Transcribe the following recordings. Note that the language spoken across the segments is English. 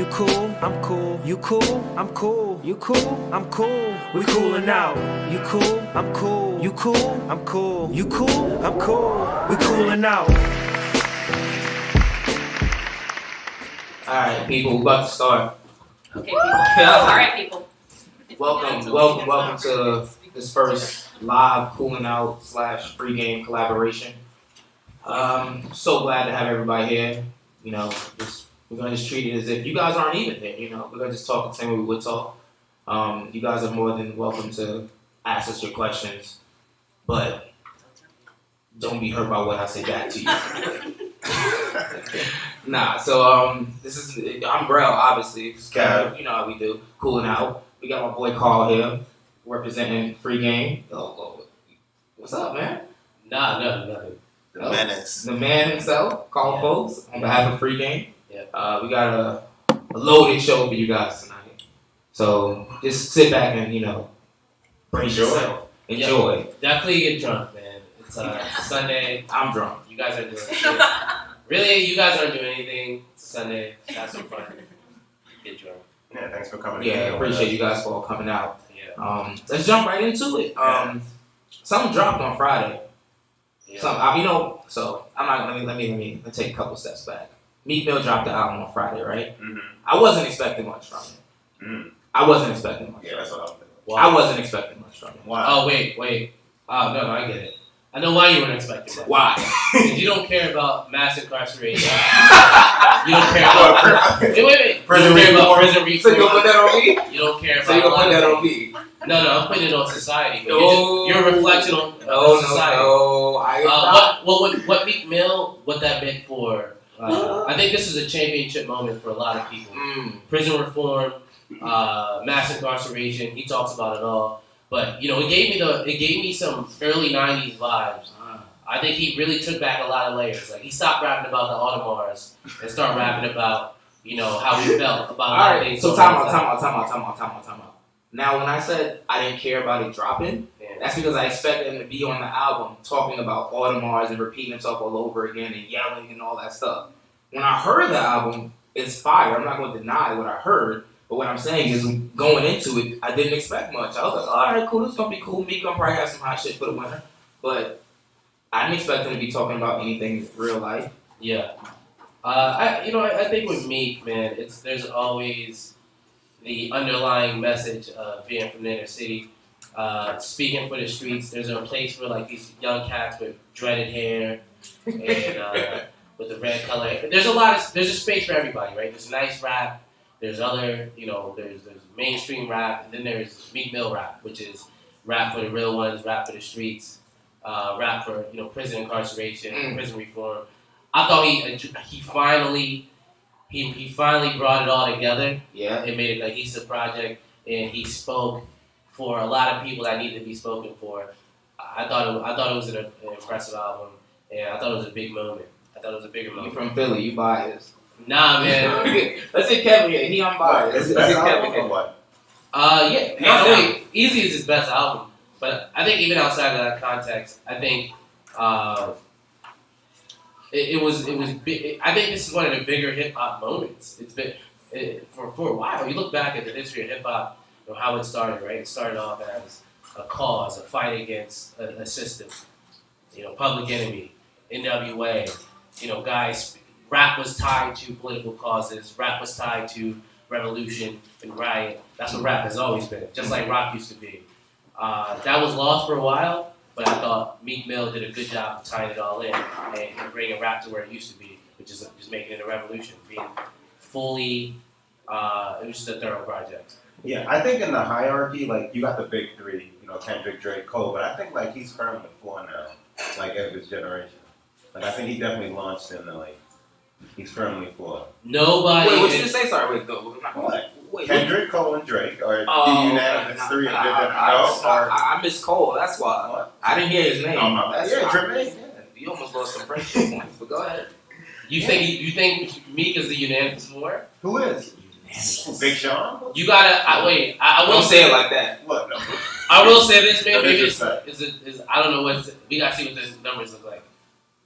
You cool, I'm cool. You cool, I'm cool. You cool, I'm cool. We coolin' out. You cool, I'm cool. You cool, I'm cool. You cool, I'm cool. We coolin' out. Alright, people, we're about to start. Okay, people. Alright, people. Welcome to this first live cooling out / pregame collaboration. So glad to have everybody here. You know, we're gonna just treat it as if you guys aren't even here. You know, we're gonna just talk the same way we would talk. You guys are more than welcome to ask us your questions, but don't be hurt by what I say back to you. Nah, so this is I'm Brel, obviously. It's kind of, you know how we do, cooling out. We got my boy Carl here, representing Free Game. Oh, what's up, man? Nothing. The menace. The man himself, Carl Folks, on behalf of Free Game. Yeah. We got a loaded show for you guys tonight. So just sit back and, you know, brace yourself. Enjoy. Yeah, definitely get drunk, man. It's Sunday. I'm drunk. You guys are doing shit. Really, you guys aren't doing anything. It's Sunday. Have some fun. Get drunk. Yeah, thanks for coming. Yeah, appreciate you guys for all coming out. Yeah. Let's jump right into it. Something dropped on Friday. Yeah. You know, so I'm not gonna let me take a couple steps back. Meek Mill dropped the album on Friday, right? Mm-hmm. I wasn't expecting much from it. Mm. I wasn't expecting much. Yeah, that's what I'm thinking. Why? I wasn't expecting much from it. Why? Oh, wait. Oh, no, I get it. I know why you weren't expecting that. Why? Because you don't care about mass incarceration. You don't care about... Wait. Prison you don't care about reform. prison reform. So you gonna put that on me? You don't care about... So you gonna a lot put that of on things. me? No, I'm putting it on society. But No. you're a reflection on society. No, I am not. What Meek Mill, what that meant for... I think this is a championship moment for a lot of people. Prison reform, mass incarceration. He talks about it all. But you know, it gave me some early '90s vibes. I think he really took back a lot of layers. Like he stopped rapping about the Audemars and started rapping about, you know, how he felt about a lot of things. So time out. Now, when I said I didn't care about it dropping, that's because I expected him to be on the album talking about Audemars and repeating himself all over again and yelling and all that stuff. When I heard the album, it's fire. I'm not going to deny what I heard, but what I'm saying is going into it, I didn't expect much. I was like, all right, cool, this is going to be cool. Meek gonna probably have some hot shit for the winter, but I didn't expect him to be talking about anything in real life. Yeah. I think with Meek, man, there's always the underlying message of being from the inner city, speaking for the streets. There's a place for like these young cats with dreaded hair and with the red color. There's a space for everybody, right? There's nice rap. There's other, there's mainstream rap, and then there's Meek Mill rap, which is rap for the real ones, rap for the streets, rap for prison incarceration, prison reform. I thought he finally brought it all together. Yeah. It made a cohesive project, and he spoke for a lot of people that needed to be spoken for. I thought it was an impressive album, and I thought it was a big moment. I thought it was a bigger moment. You from Philly, you biased. Nah, man. Let's get Kevin here. He unbiased. Is Let's that get Kevin album here. or what? Yeah. No, wait. Easy is his best album, but I think even outside of that context, I think it was big. I think this is one of the bigger hip hop moments. It's been for a while. You look back at the history of hip hop, how it started. Right, it started off as a cause, a fight against a system. Public Enemy, NWA. Guys. Rap was tied to political causes. Rap was tied to revolution and riot. That's what rap has always been, just like rock used to be. That was lost for a while, but I thought Meek Mill did a good job of tying it all in and bringing rap to where it used to be, which is just making it a revolution, being fully. It was just a thorough project. Yeah, I think in the hierarchy, like you got the big three, Kendrick, Drake, Cole, but I think like he's firmly four now, like of his generation. Like I think he definitely launched in the he's firmly four. Nobody. Wait, what you just say? Sorry, wait, go. What? Wait, Kendrick, Cole, and Drake, or the Oh, unanimous three. I missed Cole. That's why. What? I didn't hear his name. Oh, my bad. That's Yeah, why. Tremaine. Yeah. You almost lost some friendship points, but go ahead. You think Meek is the unanimous four? Who is? Big Sean? You gotta wait. I will Don't say it like that. What? No. I will say this, man. No Maybe disrespect. is I don't know what we gotta see what the numbers look like.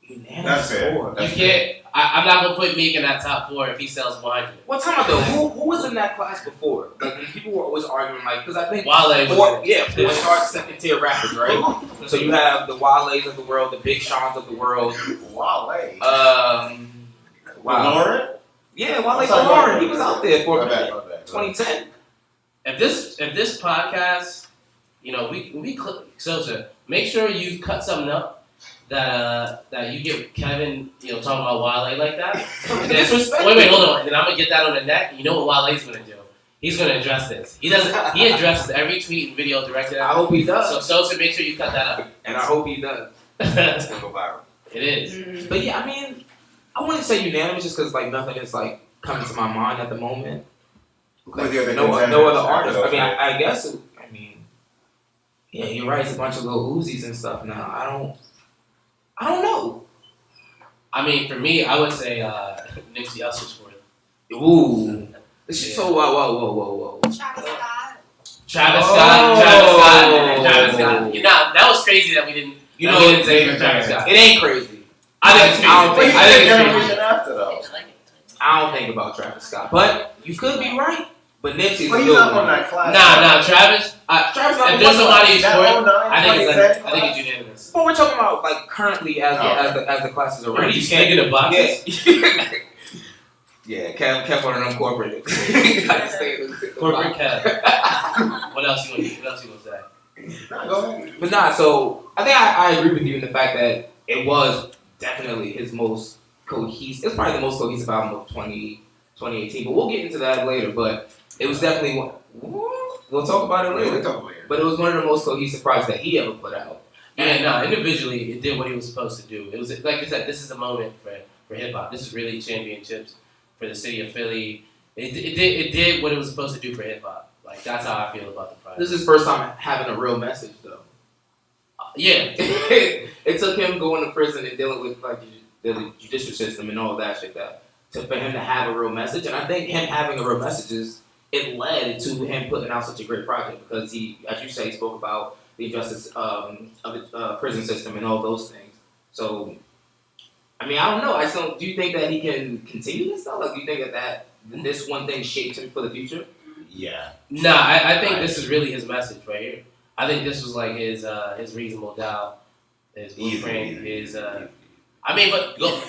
Unanimous That's fair. 4. You That's can't. I'm not gonna put Meek in that top 4 if he sells 100. What time out though? Who was in that class before? Like people were always arguing like because I think Wale was 4 in it. 4 stars second tier rappers, right? So you have the Wale's of the world, the Big Sean's of the world. Wale. Wow. Lauren? Yeah, Wale I'm sorry, Lauren. He was out there for My a bad, minute. my bad. 2010. If this podcast, you know, Sosa, make sure you cut something up that you get Kevin, you know, talking about Wale like that. And then, Disrespect. wait, hold on. And then I'm gonna get that on the net. And you know what Wale's gonna do? He's gonna address this. He addresses every tweet and video directed I at him. hope he does. So Sosa, make sure you cut that up. And I hope he does. It's gonna go viral. It is. But yeah, I mean, I wouldn't say unanimous just because like nothing is like coming to my mind at the moment. Like, Who's the other no contenders other after artists. I those mean, guys? I guess. I mean, yeah, you're right. It's a bunch of little Uzis and stuff now. I don't know. I mean, for me, I would say Nipsey Hussle's for it. Ooh. Yeah. So whoa. Travis Scott. Travis Oh. Travis Scott. You know, that was crazy that we didn't. You that know, we didn't say for Travis Scott. it ain't crazy. I think it's crazy. I don't But think- you I said think it's crazy. generation after though. I don't think about Travis Scott, but you could be right. But Nipsey's But a he's good not from one. that class. Nah, Travis. Travis Scott If there's somebody who's That for it, 09, I think 2010 it's unanimous. But we're talking about like currently as Oh. as the classes are Are running. you sticking to boxes? Yeah. Yeah, Kev one of them corporate. Corporate Kev. What else you want to say? Nah, go ahead. But nah, so I think I agree with you in the fact that it was definitely his most cohesive. It's probably the most cohesive album of 2018. But we'll get into that later. But it was definitely one. We'll talk about it later. But it was one of the most cohesive projects that he ever put out. Yeah, no, individually, it did what it was supposed to do. It was, like I said, this is the moment for hip hop. This is really championships for the city of Philly. It did what it was supposed to do for hip hop. Like, that's how I feel about the project. This is his first time having a real message, though. Yeah. It took him going to prison and dealing with like the judicial system and all that shit for him to have a real message. And I think him having a real message it led to him putting out such a great project because he, as you say, spoke about the injustice of the prison system and all those things. So, I mean, I don't know. Do you think that he can continue this though? Like, do you think that this one thing shaped him for the future? Yeah. Nah, I think this is really his message right here. I think this was like his reasonable doubt, his blueprint, his. I mean, but look,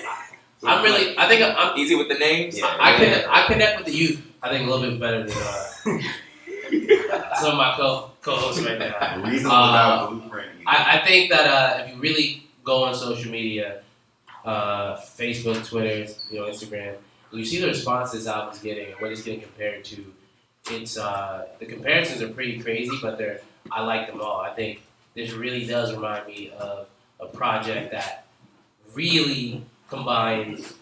I think I'm Easy with the names. Yeah. I connect with the youth. I think a little bit better than some of my co-hosts right now. Reasonable doubt blueprint. I think that if you really go on social media, Facebook, Twitter, Instagram, you see the response this album's getting and what it's getting compared to. It's the comparisons are pretty crazy, but I like them all. I think this really does remind me of a project that really combines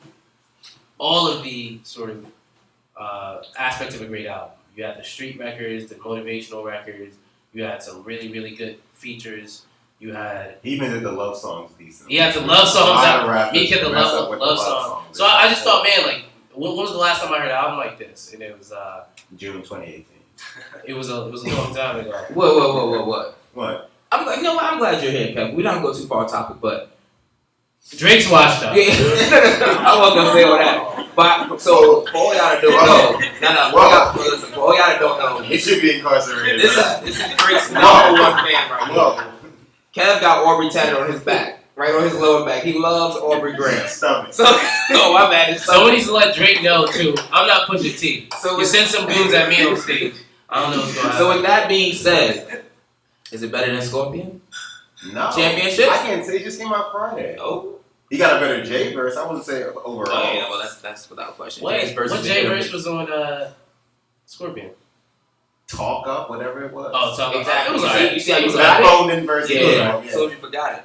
all of the sort of aspects of a great album. You had the street records, the motivational records. You had some really, really good features. You had He even did the love songs decent. he had some love songs A lot out. of rappers Meek had the mess love up with song. So I just thought, man, like, when was the last time I heard an album like this? And it was June 2018. it was a long time ago. What? What? I'm like, I'm glad you're here, Kev. We don't go too far off topic, but Drake's washed up. yeah, I wasn't gonna say all that. But so for all y'all that don't know, listen, for all y'all that don't know, He should be incarcerated. this is Drake's number one fan right here. Kev got Aubrey tatted on his back, right on his lower back. He loves Aubrey Graham. Stomach. So, oh my bad. It's Someone needs to let Drake know too. I'm not pushing T. So You send some goons at me on stage. I don't know what's going on. So with that being said, is it better than Scorpion? No. Championships? I can't say. It just came out Friday. Oh. He got a better J verse. I wouldn't say overall. Oh yeah, well that's without question. What James versus Jay Jimmy. Verse was on Scorpion? Talk Up, whatever it was. Oh, talk Exactly. It was You see- alright. you see how you got that it? phoned in verse. Yeah. Yeah. So you forgot it.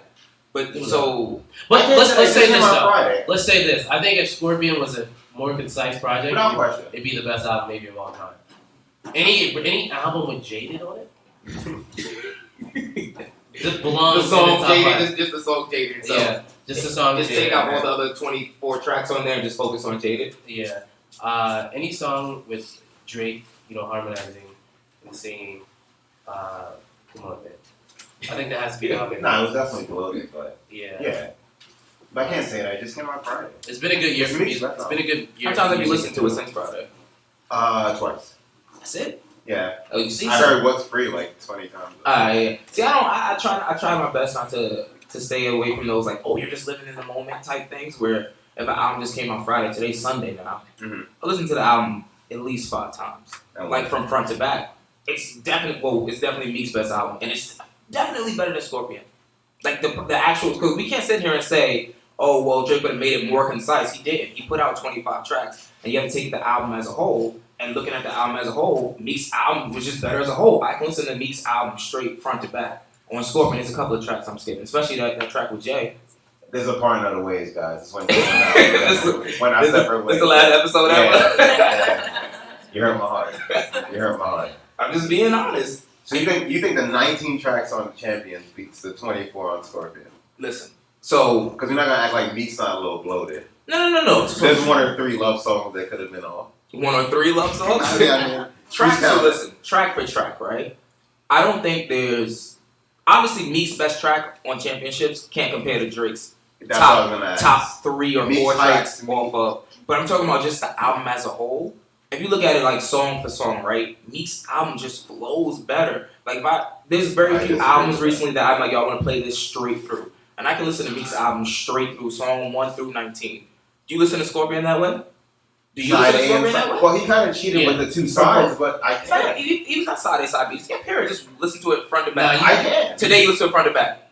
But so But let's say this though. Friday. Let's say this. I think if Scorpion was a more concise project, Without question. it'd be the best album maybe of all time. Any album with Jaded on it? Just belongs the song in the top Jaded, five. just the song Jaded itself. Yeah, just the song. Just Jaded. take out all the other 24 tracks on there and just focus on Jaded. Yeah. Any song with Drake, harmonizing and singing. Come on, man. I think that has to be on there. Nah, it was definitely bloated, but Yeah. yeah. But I can't say that. It just came out Friday. It's been a good year It's for me. mixed, that's It's all. been a good year. How many times for have you music. listened to it since Friday? Twice. That's it. Yeah. Oh, you see. I heard What's Free like 20 times. Yeah. See, I try my best not to stay away from those like, oh, you're just living in the moment type things. Where if an album just came out Friday, today's Sunday now. Mhm. I listen to the album at least 5 times, And like from front to back. It's definitely Meek's best album, and it's definitely better than Scorpion. Like the actual, because we can't sit here and say, oh well, Drake would have made it more concise. He didn't. He put out 25 tracks, and you have to take the album as a whole. And looking at the album as a whole, Meek's album was just better as a whole. I can listen to Meek's album straight front to back. On Scorpion, there's a couple of tracks I'm skipping, especially that track with Jay. There's a part in other ways, guys. It's when I separate ways. This the last episode ever. Yeah. You hurt my heart. You hurt my heart. I'm just being honest. So you think the 19 tracks on Champions beats the 24 on Scorpion? Listen, so Because we're not gonna act like Meek's not a little bloated. no. There's 1 or 3 love songs that could have been on. 1 or 3 love songs. I mean, Track, so Freestyle. listen, track for track, right? I don't think there's obviously Meek's best track on Championships can't compare to Drake's that's what I was gonna ask. top 3 or Meek's 4 tracks hype. off of. But I'm talking about just the album as a whole. If you look at it like song for song, right? Meek's album just flows better. Like there's very I few disagree albums with that. recently that I'm like, y'all want to play this straight through, and I can listen to Meek's album straight through, song 1 through 19. Do you listen to Scorpion that way? Do you Side listen to A Scorpion and that side. way? Well, he kind of cheated Yeah. with the 2 sides, but I It's not, can't. he's not side A, side B. Just get paired. Just listen to it front to Nah, back. I can't. Today you listen to it front to back.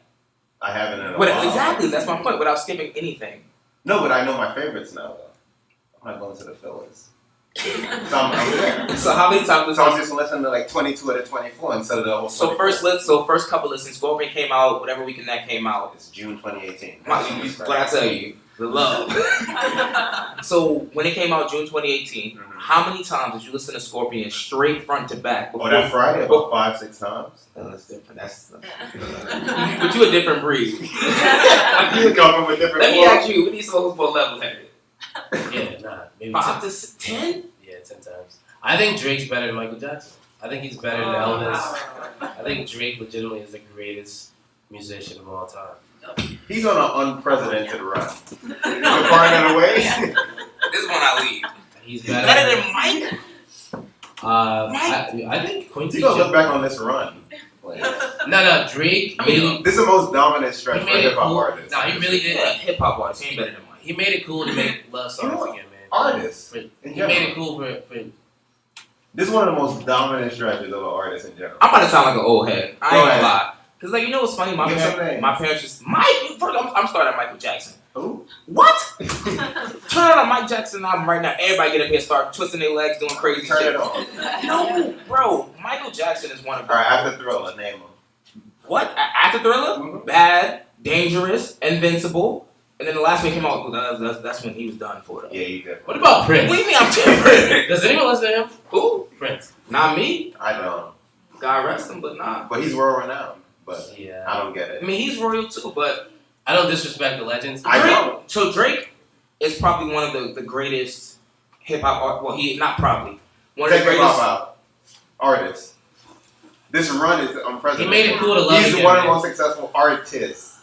I haven't in a But while. exactly, that's my point. Without skipping anything. No, but I know my favorites now, though. I'm not going to the fillers. So I'm there. So how many times? So I'm just listening to like 22 out of 24 instead of the whole. So 24. first couple listens. Scorpion came out. Whatever weekend that came out. It's June 2018. What I tell you, the love. So when it came out June 2018, Mhm. how many times did you listen to Scorpion straight front to back? Oh, that Friday about 5-6 times. Oh, that's different. But you a different breed. You come from a different. Let me world. ask you. We need someone who's more level-headed. Yeah, nah, maybe 5 10. to 10. Yeah, 10 times. I think Drake's better than Michael Jackson. I think he's better than Elvis. I think Drake legitimately is the greatest musician of all time. He's on an unprecedented run. You're far away. This is when I leave. He's Better better than Mike. I think Quincy You gonna look Jones. back on this run. Like, No, Drake. I mean, really, this is the most dominant stretch he for made hip it hop cool. artists. No, he really did. Yeah, hip hop artist. He ain't better than Mike. He made it cool to make love songs You know what? again, man. Artists. For- in He general. made it cool for This is one of the most dominant stretches of an artist in general. I'm about to sound like an old head. I Go ain't gonna ahead. lie. Cause like you know what's funny? Give some names. My parents just Mike. First, I'm starting at Michael Jackson. Who? What? Turn on a Mike Jackson album right now. Everybody get up here, start twisting their legs, doing crazy Turn shit. it on. No, bro. Michael Jackson is one of All right, after Thriller, name him. what? After Thriller, Mhm. Bad, Dangerous, Invincible, and then the last one came out. That's when he was done for it. Yeah, you did. What about Prince? What do you mean I'm different? Does anyone listen to him? Who? Prince. Not me. I don't. God rest him, but nah. But he's world renowned. But Yeah. I don't get I it. mean, he's royal too, but I don't disrespect the legends. I Drake, know. So Drake is probably one of the greatest hip hop art. Well, he not probably one of Take the him greatest. out. Artists. This run is He unprecedented. made it cool to love He's again, one of the man. most successful artists.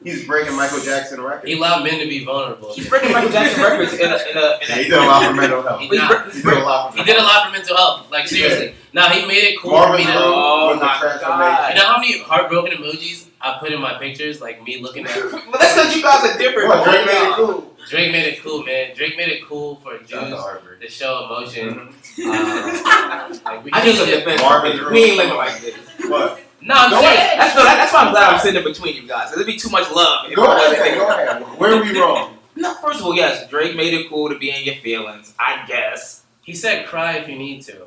He's breaking Michael Jackson records. He allowed men to be vulnerable. He's breaking Michael Jackson records in a. Yeah, he did a lot for mental health. He He not- did a lot for He did a lot for mental health. Like He seriously. Now he made it cool Marvin's for me to. Room Oh was a my transformation. God. You know how many heartbroken emojis I put in my pictures, like me looking at But that's because you guys are different. What, bro. Drake made it cool. Drake made it cool, man. Drake made it cool for Shout out to Jews Harvard. to show emotion. Mhm. Like we I need some did- defense. Marvin's Room. We ain't living like this. What? No, I'm Go saying ahead. That's why I'm glad I'm sitting in between you guys. There'd be too much love. Go ahead. Go ahead. Where are we wrong? No, first of all, yes, Drake made it cool to be in your feelings. I guess. he said cry if you need to.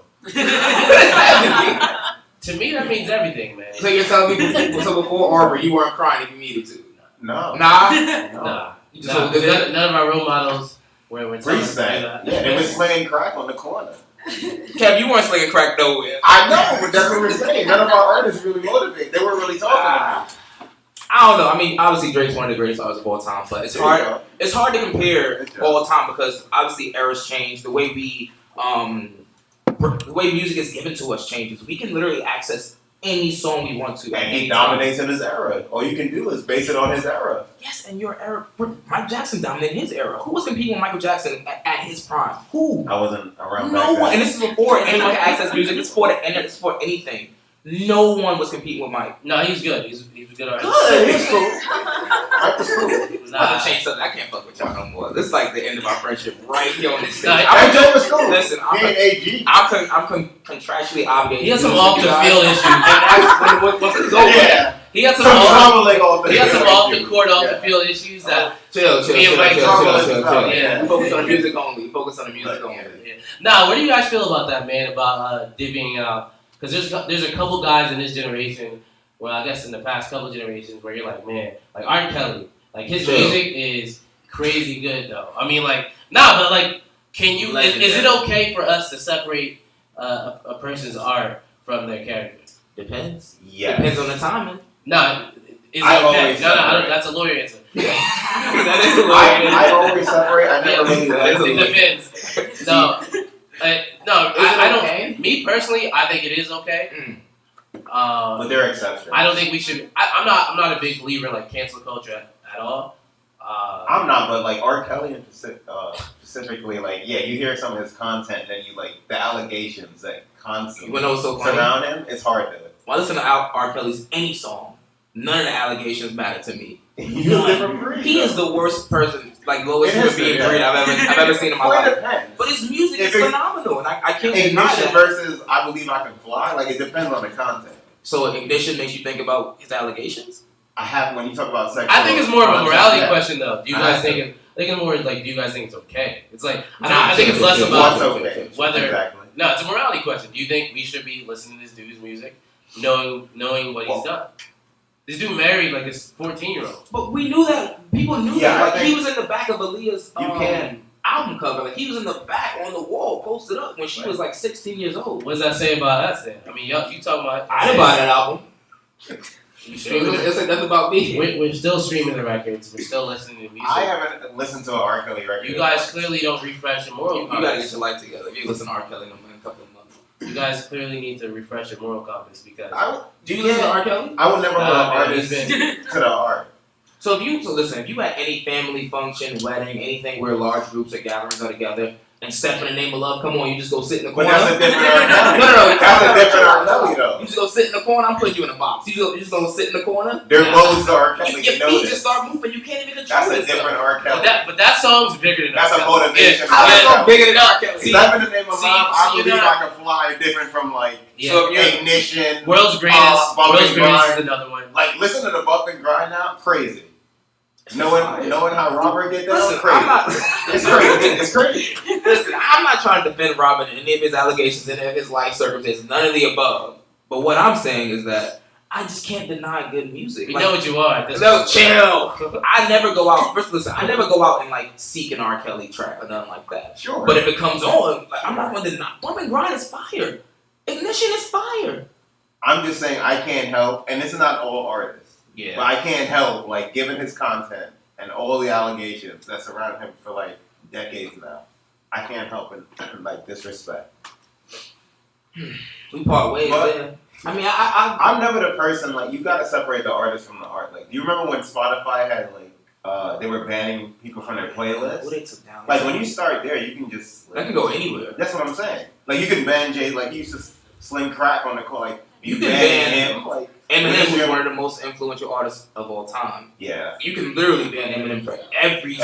To me, that means everything, man. So you're telling me before Arbor, you weren't crying if you needed to? No. Nah. No. Nah, You just nah, none of our role models were telling us to do Reese that. that. Yeah, they were slaying crack on the corner. Kev, you weren't slinging crack nowhere. I know, but that's what we're saying. None of our artists really motivate. They weren't really talking I don't know. I mean, obviously Drake's one of the greatest artists of all time, but it's to me. There you hard. go. It's hard to compare Good job. all the time because obviously eras change. The way music is given to us changes. We can literally access any song we want to. at And he any time. dominates in his era. All you can do is base it on his era. Yes, and your era. Mike Jackson dominated his era. Who was competing with Michael Jackson at his prime? Who? I wasn't around No back one. And then. this is before anyone could access music. It's for the internet. It's for anything. No one was competing with Mike. No, he's good. He was good already. Good. It's cool. Mike was cool. I'm about to change something. I can't fuck with y'all no more. This is like the end of our friendship right here on this stage. Nah, Hey, Jay was cool. Listen, He and AG. I'm contractually obligated. He has to some do off this the with you field guys. issues. What's the goal? Yeah. He got some Some off. trauma off the He got some field off the issues. court, off Yeah. the field issues that. Chill. Me and Mike Yeah. We focus on the music only. Focus on the music only. Yeah. Nah, what do you guys feel about that, man? About divvying out? Because there's a couple guys in this generation. Well, I guess in the past couple generations where you're like, man, like R. Kelly, like his Chill. music is crazy good though. I mean, like, nah, but like, can you? Is it okay for us to separate a person's art from their character? Depends. Yes. Depends on the timing. No, is it I okay? always No, separate. that's a lawyer answer. That is a lawyer. I always separate. I never really That is a It lawyer. depends. No, no, Is it I don't. okay? Me personally, I think it is okay. But there are exceptions. I don't think we should. I'm not a big believer in like cancel culture at all. I'm not, but like R. Kelly in specifically, like you hear some of his content, and you like the allegations that You constantly wanna know what's so funny? surround him. It's hard to. When I listen to R. Kelly's any song, none of the allegations matter to me. He's a different breed. He is the worst person, like lowest It human is, being yeah. breed I've ever seen in my Well, it life. depends. But his music If is it's- phenomenal, and I can't deny Ignition that. versus I Believe I Can Fly, like it depends on the content. So Ignition makes you think about his allegations? I have when you talk about sex. I think it's more of a content, morality yeah. question though. Do you I guys have think to. it's more like do you guys think it's okay? It's like I think it's less What's about okay? whether Exactly. no, it's a morality question. Do you think we should be listening to this dude's music, knowing what he's done? This dude married like his 14-year-old. But we knew that. People knew Yeah, that. I Like, think- he was in the back of Aaliyah's You can. album cover. Like, he was in the back on the wall, posted up when she was like 16 years old. What does that say about us then? I mean, y'all, you talking about? I didn't buy that album. You It streaming it? said nothing about me. We're still streaming the records. We're still listening to music. I haven't listened to an R. Kelly record. You guys clearly don't refresh your moral You gotta compass. get your life together. If you listen to R. Kelly in a couple of months. You guys clearly need to refresh your moral compass because Do you listen to R. Kelly? I would never put an man, artist he's to been- the art. So listen, if you at any family function, wedding, anything where large groups or gatherings are together, and Step in the Name of Love, come on, you just go sit in the But corner. that's a different R. Kelly. No, That's a different R. Kelly You though. just go sit in the corner. I'm putting you in a box. You just gonna sit in the corner. They're Nah. both R. Kelly. Your You know feet just this. start moving. You can't even control That's a yourself. different R. but Kelly. that song's bigger than That's R. a Kelly. motivation. How is Yeah. that bigger than R. Kelly? See, Step in the Name of see, Love, see, I you're Believe not- I Can Fly, different from like Yeah. So if you're Ignition. World's Greatest. Bumping World's Greatest Grind. is another one. Like, listen to the Bump and Grind now, crazy. Knowing how Robert get down, Listen, crazy. I'm not. It's crazy. It's crazy. Listen, I'm not trying to defend Robin and any of his allegations, any of his life circumstances, none of the above. But what I'm saying is that I just can't deny good music. We Like, know what you are. At this no, point. chill. I never go out. First, listen, I never go out and like seek an R. Kelly track or nothing like that. Sure. But if it comes on, like, I'm not going to deny. Bump and Grind is fire. Ignition is fire. I'm just saying I can't help, and this is not all artists, but Yeah. I can't help, like, given his content and all the allegations that surround him for like decades now, I can't help but like disrespect. We part ways. But- Man. I mean, I I'm never the person like you got to separate the artist from the art. Like, do you remember when Spotify had like they were banning people from their playlists? what they took down. Like when you start there, you can just. that can go anywhere. That's what I'm saying. Like you can ban Jay. Like he used to sling crack on the call. Like You you can ban ban him. Like Eminem was one of the most influential artists of all time. yeah. You can literally ban Eminem for everything,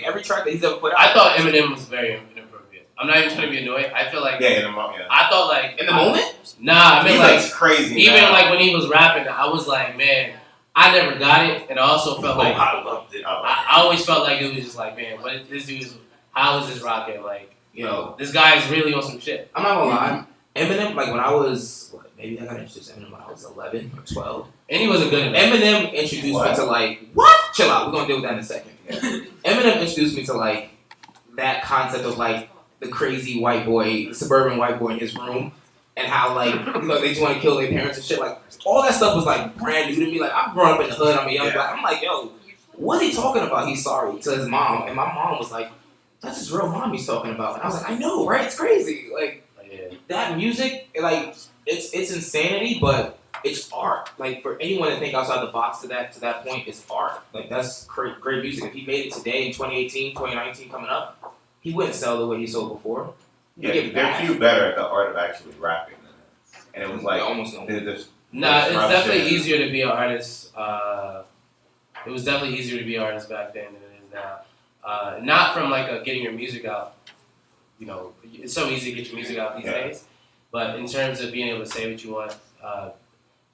every track that he's ever put out. I thought Eminem was very inappropriate. I'm not even trying to be annoyed. I feel like Yeah. In the moment. Yeah. I thought like in the moment. Nah, I mean He like looks crazy. even now. like when he was rapping, I was like, man, I never got it, and I also felt like I loved it. I always felt like it was just like, man, what is this dude's? How is this rocking? Like, Yo, this guy is really on some shit. I'm not gonna lie. Eminem, like when I was, maybe I got introduced to Eminem when I was 11 or 12. And he wasn't good enough. Eminem introduced me What? to like, what? Chill out. We're gonna deal with that in a second. Eminem introduced me to like that concept of like the crazy white boy, the suburban white boy in his room, and how like they just want to kill their parents and shit. Like all that stuff was like brand new to me. Like I've grown up in the hood. I'm a young black. I'm like, yo, what's he talking about? He's sorry to his mom, and my mom was like, that's his real mom he's talking about. And I was like, I know, right? It's crazy. Like Yeah. that music, like it's insanity, but it's art. Like for anyone to think outside the box to that point, it's art. Like that's great music. If he made it today in 2018, 2019 coming up, he wouldn't sell the way he sold before. Yeah, they're few better at the art of actually rapping than that. And it was like almost no. there's Nah, it's definitely disruption. easier to be an artist. It was definitely easier to be an artist back then than it is now. Not from like getting your music out. You know, it's so easy to get your music out these days. But in terms of being able to say what you want,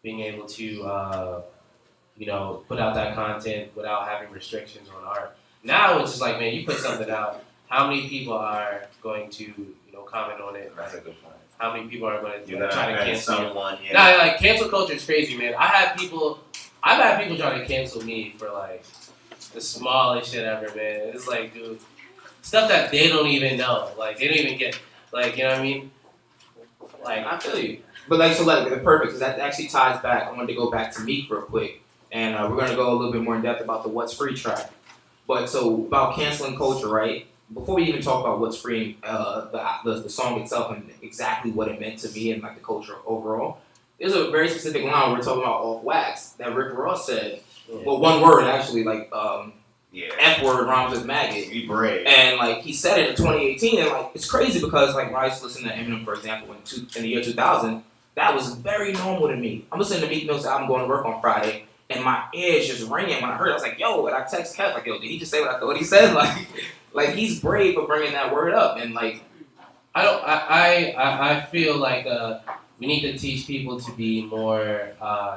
being able to, you know, put out that content without having restrictions on art. Now it's just like, man, you put something out. How many people are going to, you know, comment on it? That's a good point. How many people are going to You're try to gonna cancel you? someone, yeah. Nah, like cancel culture is crazy, man. I've had people trying to cancel me for like the smallest shit ever, man. It's like, dude, stuff that they don't even know. Like they don't even get. Like, you know what I mean? Like I feel you. But like, so like, perfect, because that actually ties back. I wanted to go back to Meek real quick, and we're gonna go a little bit more in depth about the What's Free track. But so about canceling culture, right? Before we even talk about What's Free, the song itself and exactly what it meant to me and like the culture overall, there's a very specific line we're talking about off wax that Rick Ross said. Well, one word actually, like Yeah. F word rhymes with maggot. Be brave. And like he said it in 2018, and like it's crazy because like when I used to listen to Eminem, for example, in the year 2000, that was very normal to me. I'm listening to Meek Mill's album going to work on Friday, and my ears just ringing when I heard it. I was like, yo, and I text Kev like, yo, did he just say what I thought he said? Like he's brave for bringing that word up, and like I feel like we need to teach people to be more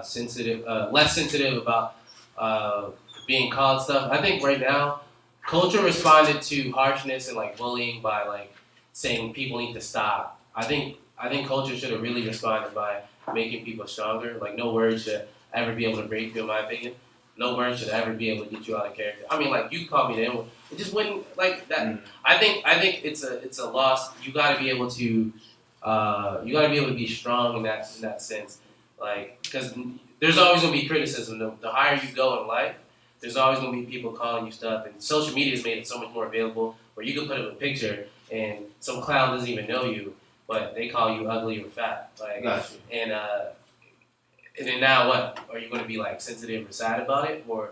sensitive, less sensitive about being called stuff. I think right now, culture responded to harshness and like bullying by like saying people need to stop. I think culture should have really responded by making people stronger. Like no words should ever be able to break you, in my opinion. No words should ever be able to get you out of character. I mean, like you called me the N-word. It just wouldn't like that. Mm. I think it's a loss. You got to be able to be strong in that sense. Like because there's always gonna be criticism. The higher you go in life, there's always gonna be people calling you stuff. And social media has made it so much more available where you can put up a picture and some clown doesn't even know you, but they call you ugly or fat. Like Gotcha. And then now what? Are you going to be like sensitive or sad about it, or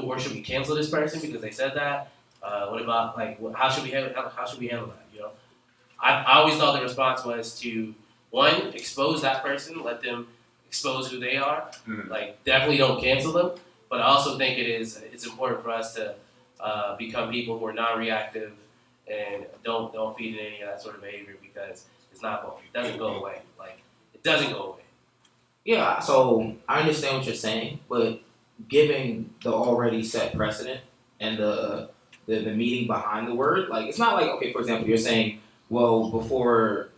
or should we cancel this person because they said that? What about like how should we handle that? You know, I always thought the response was to one, expose that person, let them expose who they are. Mhm. Like definitely don't cancel them, but I also think it's important for us to become people who are non-reactive and don't feed in any of that sort of behavior because it doesn't go away. Like it doesn't go away. yeah. So I understand what you're saying, but given the already set precedent and the meaning behind the word, like it's not like okay, for example, you're saying, well, before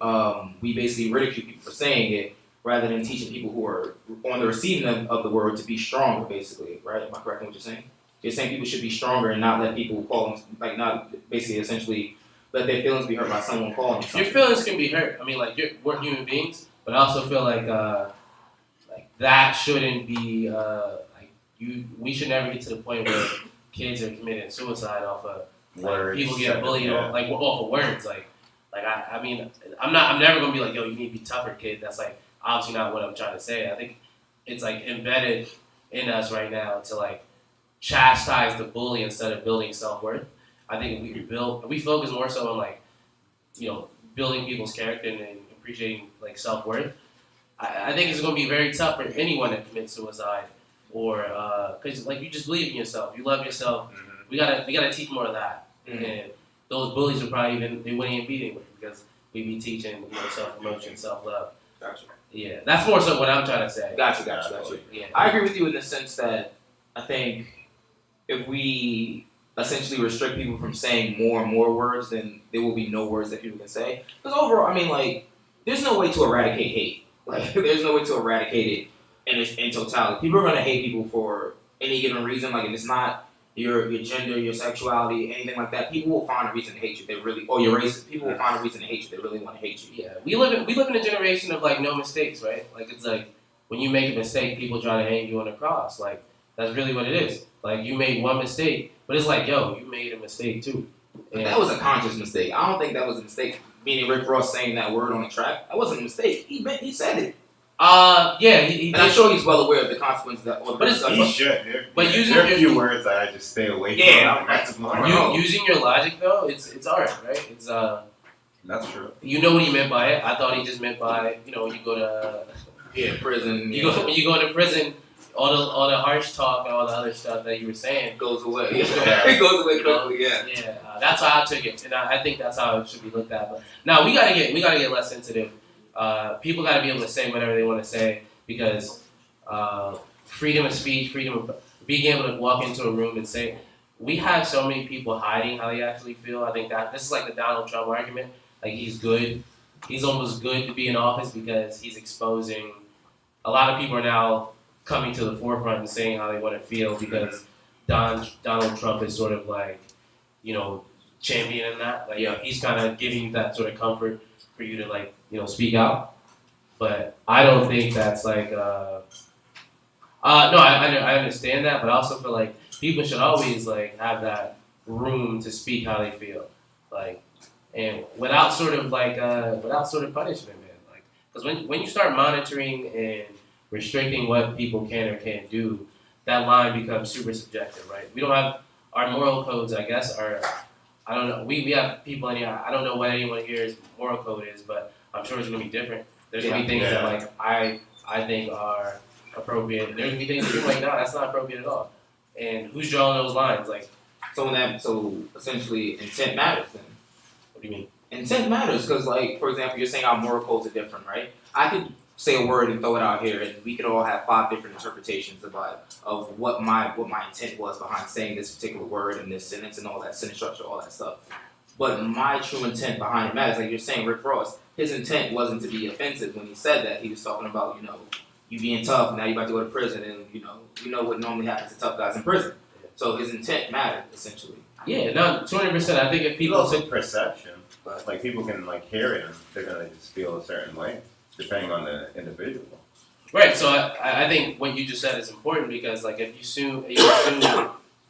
we basically ridicule people for saying it, rather than teaching people who are on the receiving end of the word to be stronger, basically, right? Am I correct in what you're saying? You're saying people should be stronger and not let people call them, like not basically essentially let their feelings be hurt by someone calling them something. Your feelings can be hurt. I mean, like we're human beings, but I also feel like that shouldn't be we should never get to the point where kids are committing suicide off of Words. people get bullied Yeah. off of words. I mean, I'm never gonna be like, yo, you need to be tougher, kid. That's like obviously not what I'm trying to say. I think it's like embedded in us right now to like chastise the bully instead of building self-worth. I think we focus more so on like, you know, building people's character and appreciating like self-worth. I think it's going to be very tough for anyone to commit suicide or because like you just believe in yourself, you love yourself. Mhm. We gotta teach more of that. Mhm. And those bullies would probably they wouldn't even be anywhere because we'd be teaching self-promotion, self-love. Gotcha. Yeah, that's more so what I'm trying to say. Gotcha. Yeah. I agree with you in the sense that I think if we essentially restrict people from saying more and more words, then there will be no words that people can say. Because overall, I mean, like, there's no way to eradicate hate. Like, there's no way to eradicate it in totality. People are going to hate people for any given reason. Like, if it's not your gender, your sexuality, anything like that, people will find a reason to hate you. They really, or your race, people will find a reason to hate you. They really want to hate you. Yeah, we live in a generation of like no mistakes, right? Like it's like when you make a mistake, people try to hang you on a cross. Like that's really what it is. Like you made one mistake, but it's like, yo, you made a mistake too. And That was a conscious mistake. I don't think that was a mistake. meaning Rick Ross saying that word on the track, that wasn't a mistake. He said it. Yeah, he And I'm sure he's well aware of the consequences that. Or But it's- He should. But There using are a your- few words that I just stay away from. Yeah, and that's more. using your logic though, it's art, right? It's That's true. you know what he meant by it. I thought he just meant by you know you go to prison. you go when you go into prison, all the harsh talk and all the other stuff that you were saying. goes away. Yeah. It goes away You know? quickly. Yeah. Yeah, that's how I took it, and I think that's how it should be looked at. But now we gotta get less sensitive. People gotta be able to say whatever they want to say because freedom of speech, freedom of being able to walk into a room and say. We have so many people hiding how they actually feel. I think that this is like the Donald Trump argument. Like he's good, he's almost good to be in office because he's exposing. A lot of people are now coming to the forefront and saying how they want to feel because Donald Trump is sort of like, you know, championing that. Like Yeah. he's kind of giving you that sort of comfort for you to like, you know, speak out. But I don't think that's like. No, I understand that, but I also feel like people should always like have that room to speak how they feel, like, and without sort of punishment, man. Like, because when you start monitoring and restricting what people can or can't do, that line becomes super subjective, right? We don't have our moral codes, I guess, are I don't know. We have people in here. I don't know what anyone here's moral code is, but I'm sure it's gonna be different. There's gonna be things that like I think are appropriate. There's gonna be things that you're like, no, that's not appropriate at all. And who's drawing those lines? Like, So essentially, intent matters then. what do you mean? Intent matters because, like, for example, you're saying our moral codes are different, right? I could say a word and throw it out here, and we could all have 5 different interpretations of what my intent was behind saying this particular word in this sentence and all that sentence structure, all that stuff. But my true intent behind it matters. Like you're saying, Rick Ross, his intent wasn't to be offensive when he said that. He was talking about, you know, you being tough, now you're about to go to prison, and you know what normally happens to tough guys in prison. So his intent mattered essentially. Yeah, no, 200%. I think if It's people also took perception. Like people can like hear it and they're gonna just feel a certain way, depending on the individual. right, so I think what you just said is important because like if you assume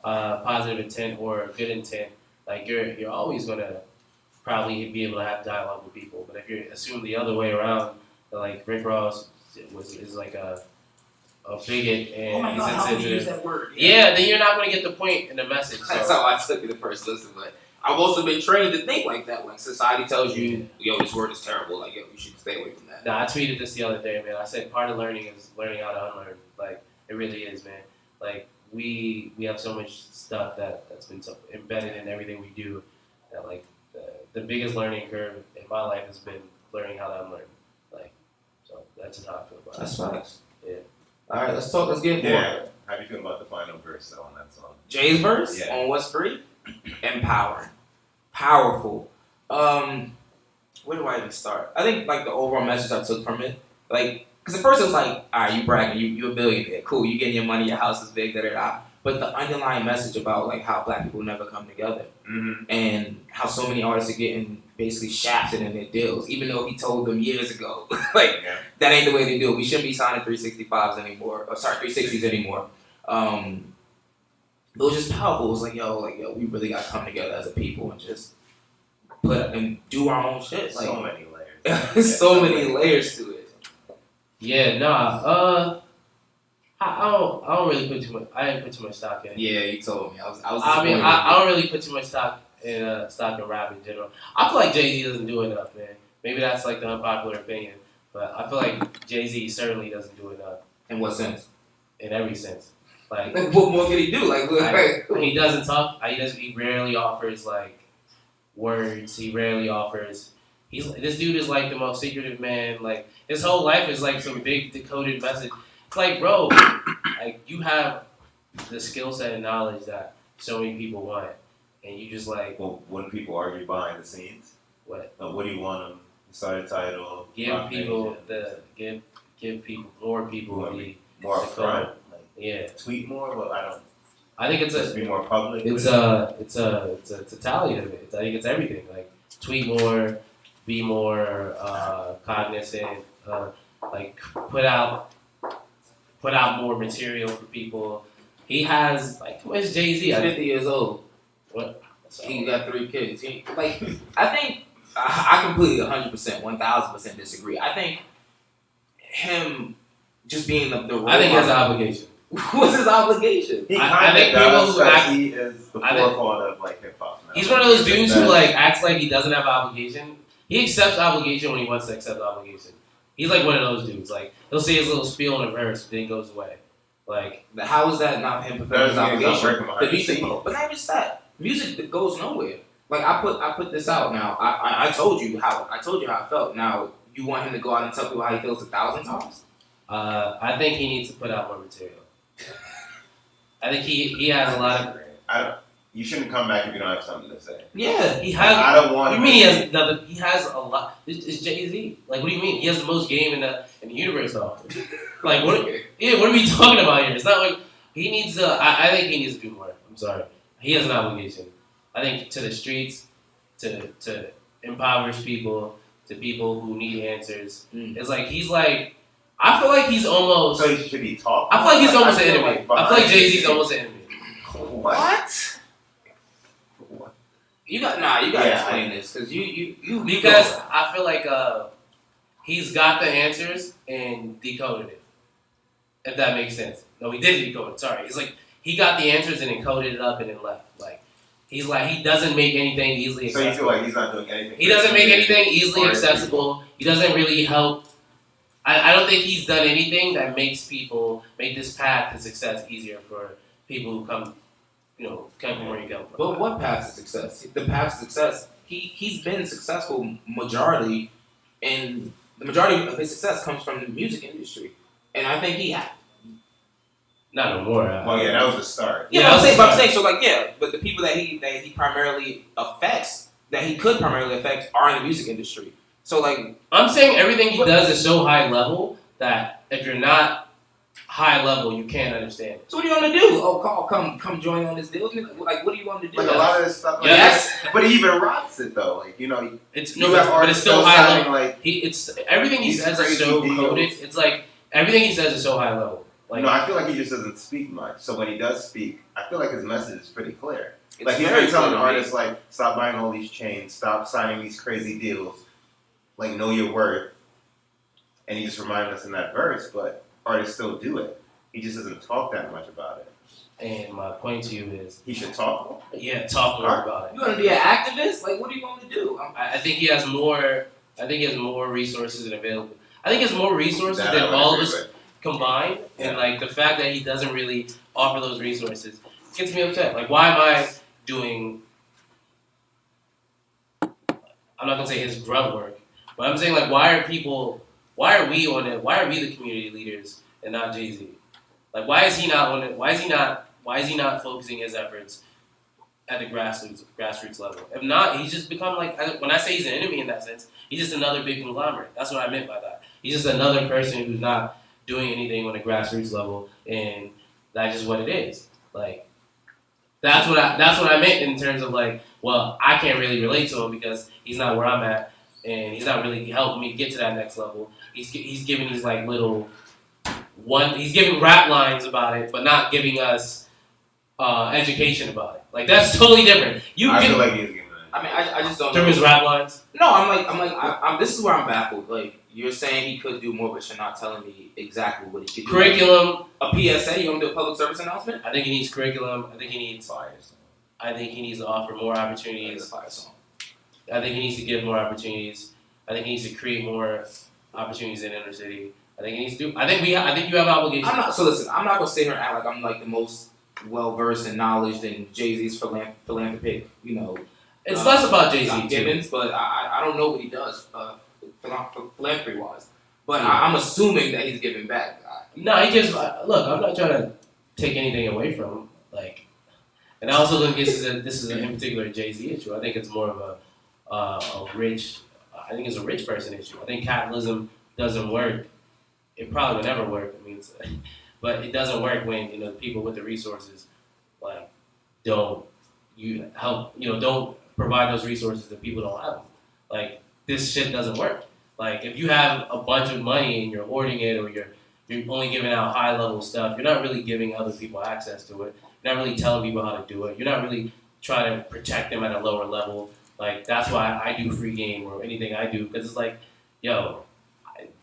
positive intent or good intent, like you're always gonna probably be able to have dialogue with people. But if you assume the other way around, that like Rick Ross is like a bigot and he's insensitive. that word? Yeah, then you're not gonna get the point in the message. That's So how I took it the first listen, but I've also been trained to think like that. When society tells you, yo, this word is terrible, like, yo, you should stay away from that. nah, I tweeted this the other day, man. I said part of learning is learning how to unlearn. Like it really is, man. Like we have so much stuff that's been so embedded in everything we do that like the biggest learning curve in my life has been learning how to unlearn. Like so that's just how I feel about it. That's facts. Yeah. All right, let's talk. Let's get more. Yeah. How do you feel about the final verse though on that song? Jay's verse Yeah. on What's Free? Empowering. Powerful. Where do I even start? I think like the overall message I took from it, like, because at first it was like, all right, you bragging, you a billionaire, cool, you getting your money, your house is big, da da da. But the underlying message about like how black people never come together Mm-hmm. and how so many artists are getting basically shafted in their deals, even though he told them years ago, like Yeah. that ain't the way they do it. We shouldn't be signing 365s anymore, or sorry, 360s anymore. It was just powerful. It was like, yo, we really gotta come together as a people and just put up and do our own shit. Like, So many layers. so many layers to it. Yeah, nah. I don't really put too much. I didn't put too much stock in it. Yeah, you told me. I was. I mean, disappointed. I don't really put too much stock in rap in general. I feel like Jay-Z doesn't do enough, man. Maybe that's like the unpopular opinion, but I feel like Jay-Z certainly doesn't do enough In what sense? in every sense. Like Like, what more can he do? Like, he doesn't talk. He rarely offers like words. He rarely offers. This dude is like the most secretive man. Like his whole life is like some big decoded message. It's like, bro, like you have the skill set and knowledge that so many people want, and you just like Well, when people argue behind the scenes, what? what do you want them? Start a title. Give Rock people Nation, give people more people the more upfront. Like, yeah. tweet more. Well, I don't. I think it's Just be more public. It's with it. it's a totality of it. I think it's everything. Like tweet more, be more cognizant. Like put out more material for people. He has like where's Jay-Z? he's 50 years old. What? He got 3 kids. I think I completely 100%, 1000% disagree. I think him just being the role I think he has an model- obligation. What's his obligation? He I kind think of people does who act- because he is the I think- forefront of like hip hop now. He's one of those dudes who That- like acts like he doesn't have an obligation. He accepts obligation when he wants to accept obligation. He's like one of those dudes. Like he'll say his little spiel in a verse, then he goes away. Like How is that not him fulfilling That his doesn't mean he's not obligation? working behind The the music, scenes. but not just that. Music that goes nowhere. Like I put this out now. I told you how I felt. Now you want him to go out and tell people how he feels 1,000 times? I think he needs to put out more material. I think he has a lot of. You shouldn't come back if you don't have something to say. Yeah. He has. I don't want. What do you mean he has nothing? He has a lot. It's Jay-Z. Like, what do you mean? He has the most game in the universe, though. Like, what? Yeah, what are we talking about here? It's not like he needs to. I think he needs to do more. I'm sorry. He has an obligation. I think to the streets, to impoverish people, to people who need answers. It's like he's like. I feel like he's almost. So should he talk? I feel like he's almost an feel enemy. like I feel like Jay-Z's almost an enemy. What? You gotta Yeah. explain this because you Because I feel like he's got the answers and decoded it. If that makes sense. No, he didn't decode it. Sorry. It's like he got the answers and encoded it up and then left. Like he's like he doesn't make anything easily So you accessible. feel like he's not doing anything? He doesn't make anything easily Or- accessible. He doesn't really help. I don't think he's done anything that makes make this path to success easier for people who come from where you come from. But what path to success? The path to success. He's been successful majority, and the majority of his success comes from the music industry. And I think he had. Not no more. Well, yeah, that was the start. Yeah, Yeah, I'm saying, that's but I'm saying, so like, yeah, but the people that he primarily affects, that he could primarily affect, are in the music industry. So like, I'm saying everything he does is so high level that if you're not high level, you can't understand it. so what do you want to do? Oh, come join on this deal. Like, what do you want to do? Like a lot of this stuff. Like Yes. But he even rocks it though. Like It's you no, have but it's artists still still high signing, level. like. It's everything he These says is crazy so deals. coded. It's like everything he says is so high level. Like No, I feel like he just doesn't speak much. So when he does speak, I feel like his message is pretty clear. It's Like he's very been telling clear to me. artists like, stop buying all these chains, stop signing these crazy deals, like know your worth. And he just reminded us in that verse, but artists still do it. He just doesn't talk that much about it. and my point to you is, He should talk more. yeah, talk more about You it. want to be an activist? Like, what do you want to do? I think he has more. I think he has more resources and available. I think he has more resources That than I would all of agree us with. combined, and Yeah. like the fact that he doesn't really offer those resources gets me upset. Like, why am I doing? I'm not gonna say his grunt work, but I'm saying like, why are we the community leaders and not Jay-Z? Like, why is he not on it? Why is he not focusing his efforts at the grassroots level? If not, he's just become like, when I say he's an enemy in that sense, he's just another big conglomerate. That's what I meant by that. He's just another person who's not doing anything on a grassroots level, and that's just what it is. Like, that's what I meant in terms of like, well, I can't really relate to him because he's not where I'm at, and he's not really helping me get to that next level. He's giving these like he's giving rap lines about it, but not giving us education about it. Like, that's totally different. I feel like he's giving it. I mean, I just don't through know. his rap lines. No, I'm this is where I'm baffled. Like, you're saying he could do more, but you're not telling me exactly what he could do. Curriculum. A PSA? You want to do a public service announcement? I think he needs curriculum. I think he needs to offer more It's a opportunities. fire song. I think he needs to give more opportunities. I think he needs to create more opportunities in inner city. I think he needs to do. I think you have obligations. So listen, I'm not gonna sit here and act like I'm like the most well versed and knowledge in Jay-Z's philanthropic, It's less about Jay-Z too. Gibbons, but I don't know what he does philanthropy wise. But I'm assuming that he's giving back. No, he just look. I'm not trying to take anything away from him. Like, and I also think this is in particular a Jay-Z issue. I think it's more of a rich. I think it's a rich person issue. I think capitalism doesn't work. It probably would never work. I mean, but it doesn't work when the people with the resources like don't provide those resources that people don't have them. Like, this shit doesn't work. Like, if you have a bunch of money and you're hoarding it, or you're only giving out high level stuff, you're not really giving other people access to it. You're not really telling people how to do it. You're not really trying to protect them at a lower level. Like that's why I do free game or anything I do because it's like, yo,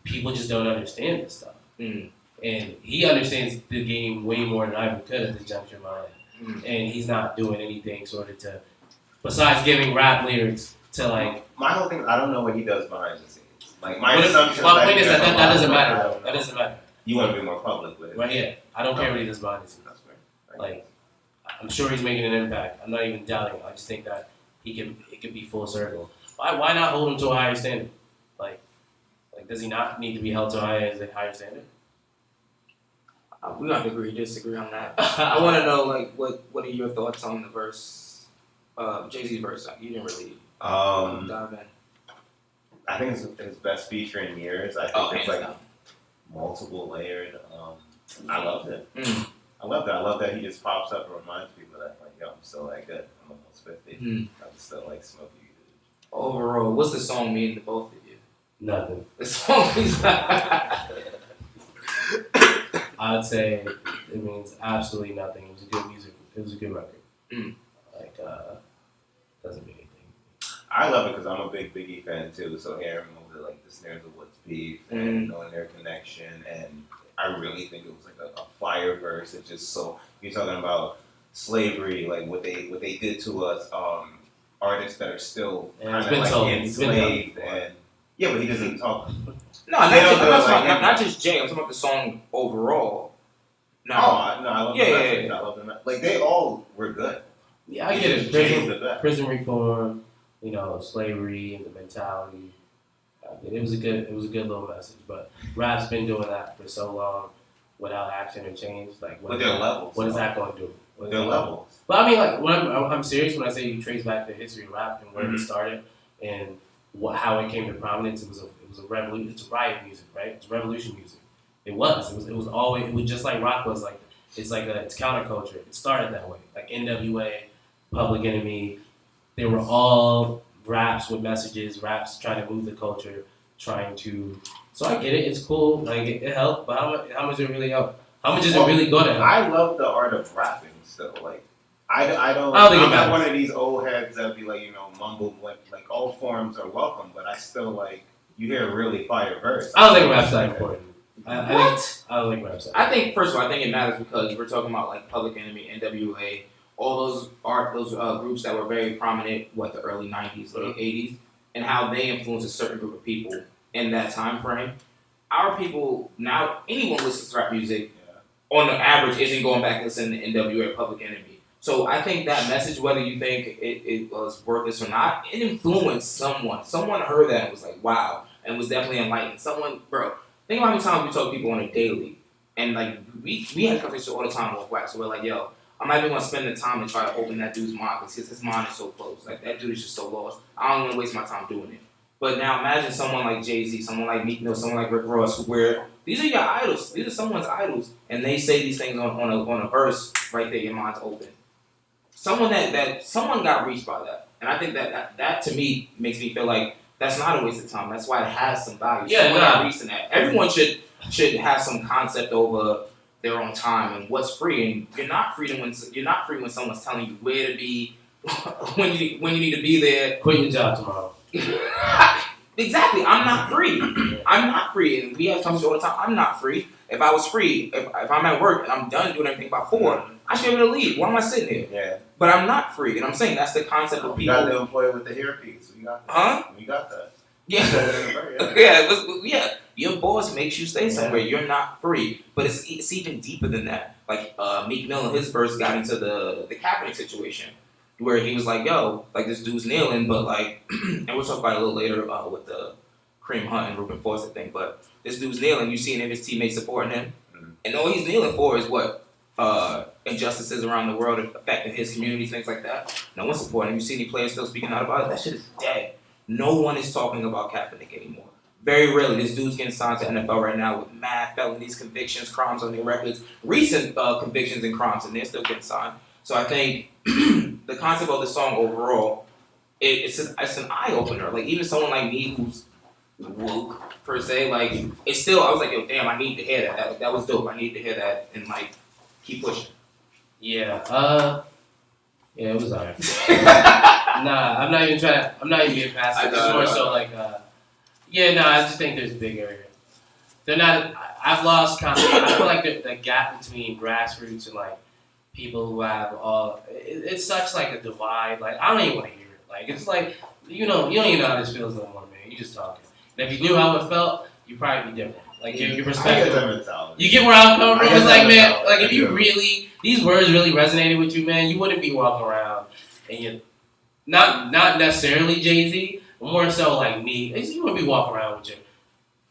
people just don't understand this stuff. Mm. And he understands the game way more than I ever could at this juncture in my life. And he's not doing anything sort of to, besides giving rap lyrics to like. My whole thing, I don't know what he does behind the scenes. Like my Well, assumption. my point he is does that a that lot, doesn't but matter I though. don't That know. doesn't matter. You want to be more public with it. Right here, I don't care what he does behind the scenes. That's fair. Like, I'm sure he's making an impact. I'm not even doubting it. I just think that it can be full circle. Why not hold him to a higher standard? Like does he not need to be held to a higher standard? We don't have to agree, disagree on that. I want to know, like, what are your thoughts on the verse, Jay-Z's verse? You didn't really dive in. I think it's his best feature in years. I think it's hands like down. multiple layered. I loved it. Mm. I love that he just pops up and reminds people that like, yo, I'm still that good. I'm almost 50. Mm. I'm still like smoking. Overall, what's the song mean to both of you? Nothing. The song means I would say it means absolutely nothing. It was a good music. It was a good record. Mm. Like doesn't mean anything. I love it because I'm a big Biggie fan too. So hearing over like the snares of what's beef and knowing their connection, and I really think it was like a fire verse. It's just so you're talking about slavery, like what they did to us, artists that are still Yeah, kind it's of been like told. It's been enslaved, done. and yeah, but he doesn't talk. No, not, They don't just, do it like not just Jay. I'm talking about the song overall. No. No, I love Yeah, the yeah, message. yeah. I love the message. Like they all were good. Yeah, I It's get it. just Jay's Prison, the best. prison reform, slavery and the mentality. It was a good little message. But rap's been doing that for so long without action or change. Like, With their levels. what is that going to do? With their levels. But I mean, like, when I'm serious when I say you trace back the history of rap and where Mm-hmm. it started and how it came to prominence. It was a revolution. It's riot music, right? It's revolution music. It was always. It was just like rock was like. It's counterculture. It started that way. Like NWA, Public Enemy, they were all raps with messages, raps trying to move the culture, trying to. So I get it. It's cool. Like it helped, but how much it really help? How much is it really going to help? I love the art of rapping still. Like I don't. I don't think it I'm not matters. one of these old heads that be like mumble like all forms are welcome, but I still like you hear a really fire verse. I don't think rap's that important. I don't think rap's that. I think first of all, I think it matters because we're talking about like Public Enemy, NWA, all those groups that were very prominent, the early '90s, late '80s, and how they influenced a certain group of people in that time frame. Our people now, anyone listens to rap music on the average isn't going back and listening to NWA or Public Enemy. So I think that message, whether you think it was worthless or not, it influenced someone. Someone heard that and was like, wow, and was definitely enlightened. Bro, think about how many times we talk to people on a daily, and like we have conversations all the time with wax. So we're like, yo, I'm not even gonna spend the time to try to open that dude's mind because his mind is so close. Like that dude is just so lost. I don't want to waste my time doing it. But now imagine someone like Jay-Z, someone like Meek Mill, someone like Rick Ross, where these are your idols. These are someone's idols, and they say these things on a verse right there. Your mind's open. Someone that someone got reached by that, and I think that to me makes me feel like that's not a waste of time. That's why it has some value. Yeah, someone nah. got reached in that. Everyone should have some concept over their own time and what's free. And you're not free when someone's telling you where to be, when you need to be there. Quit your job tomorrow. Exactly. I'm not free. I'm not free. And we have conversations all the time. I'm not free. If I was free, if I'm at work and I'm done doing everything by 4, I should be able to leave. Why am I sitting here? Yeah. But I'm not free. And I'm saying that's the concept of We people. got the employee with the hairpiece. We got that. Huh? We got that. Yeah. Yeah. Your boss makes you stay somewhere. You're not free. But it's even deeper than that. Like Meek Mill in his verse got into the Kaepernick situation. Where he was like, yo, like this dude's kneeling, but like, and we'll talk about it a little later with the Kareem Hunt and Reuben Foster thing, but this dude's kneeling, you see any of his teammates supporting him, and all he's kneeling for is what? Injustices around the world affecting his community, things like that. No one's supporting him. You see any players still speaking out about it? That shit is dead. No one is talking about Kaepernick anymore. Very rarely. This dude's getting signed to NFL right now with mad felonies, convictions, crimes on their records, recent convictions and crimes, and they're still getting signed. So I think the concept of the song overall, it's an eye opener. Like even someone like me who's woke per se, like it's still. I was like, yo, damn, I need to hear that. That was dope. I need to hear that and like keep pushing. Yeah. Yeah, it was alright. Nah, I'm not even being passive. I It's know, more I so know. like, I just think there's bigger. They're not. I've lost confidence. I feel like the gap between grassroots and like people who have it's such like a divide. Like I don't even want to hear it. Like it's like you don't even know how this feels no more, man. You just talking. And if you knew how it felt, you'd probably be different. Like your I get perspective. that mentality. You get where I'm coming I from? get It's that like, man, mentality. like if I you do. really, these words really resonated with you, man, you wouldn't be walking around and you, not necessarily Jay-Z, but more so like me, you wouldn't be walking around with your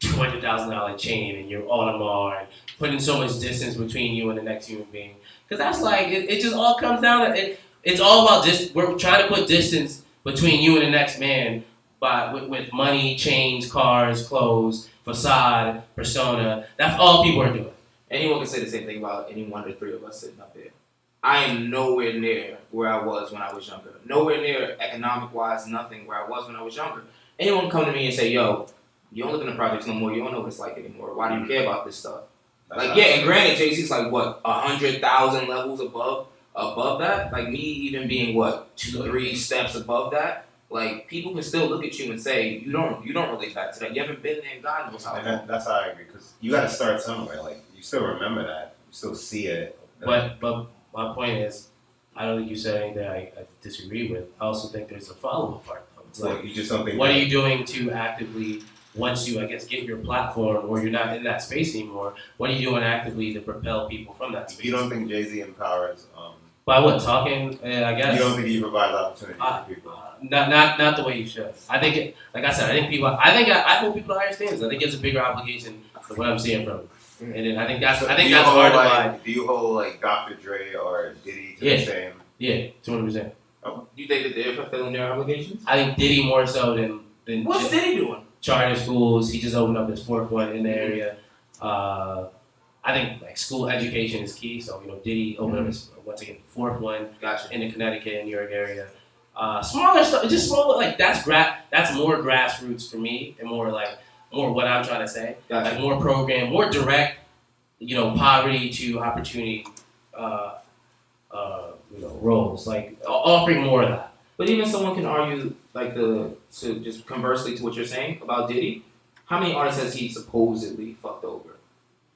$200,000 chain and your Audemars and putting so much distance between you and the next human being. Because that's like, it just all comes down to, it's all about just, we're trying to put distance between you and the next man with money, chains, cars, clothes, facade, persona. That's all people are doing. Anyone can say the same thing about any one of the three of us sitting up there. I am nowhere near where I was when I was younger. Nowhere near economic-wise, nothing where I was when I was younger. Anyone come to me and say, yo, you don't live in the projects no more, you don't know what it's like anymore. Why do you care about this stuff? Like, yeah, and granted, Jay-Z's like, what, 100,000 levels above that? Like, me even being, what, 2-3 steps above that? Like, people can still look at you and say, you don't relate back to that. You haven't been there in God knows how long. That's how I agree, because you got to start somewhere. Like, you still remember that. You still see it. But my point is, I don't think you said anything I disagree with. I also think there's a follow-up part, though. It's like, you just don't think what are you doing to actively, once you, I guess, get your platform or you're not in that space anymore, what are you doing actively to propel people from that space? You don't think Jay-Z empowers, By what, talking, I guess? you don't think he provides opportunity for people? Not the way you should. I think, like I said, I hope people understand this. I think it's a bigger obligation than what I'm seeing from him. And then I think that's Do you hard hold, to like, find. do you hold like Dr. Dre or Diddy to Yeah. the same? Yeah, 200%. You think that they're fulfilling their obligations? I think Diddy more so than What's Diddy doing? charter schools. He just opened up his fourth one in the area. I think like school education is key. So Diddy opened up his once again fourth one Gotcha. in the Connecticut and New York area. Smaller stuff, just smaller. Like that's more grassroots for me, and more what I'm trying to say. Gotcha. Like more program, more direct. Poverty to opportunity. Roles like offering more of that. But even someone can argue, like to just conversely to what you're saying about Diddy, how many artists has he supposedly fucked over?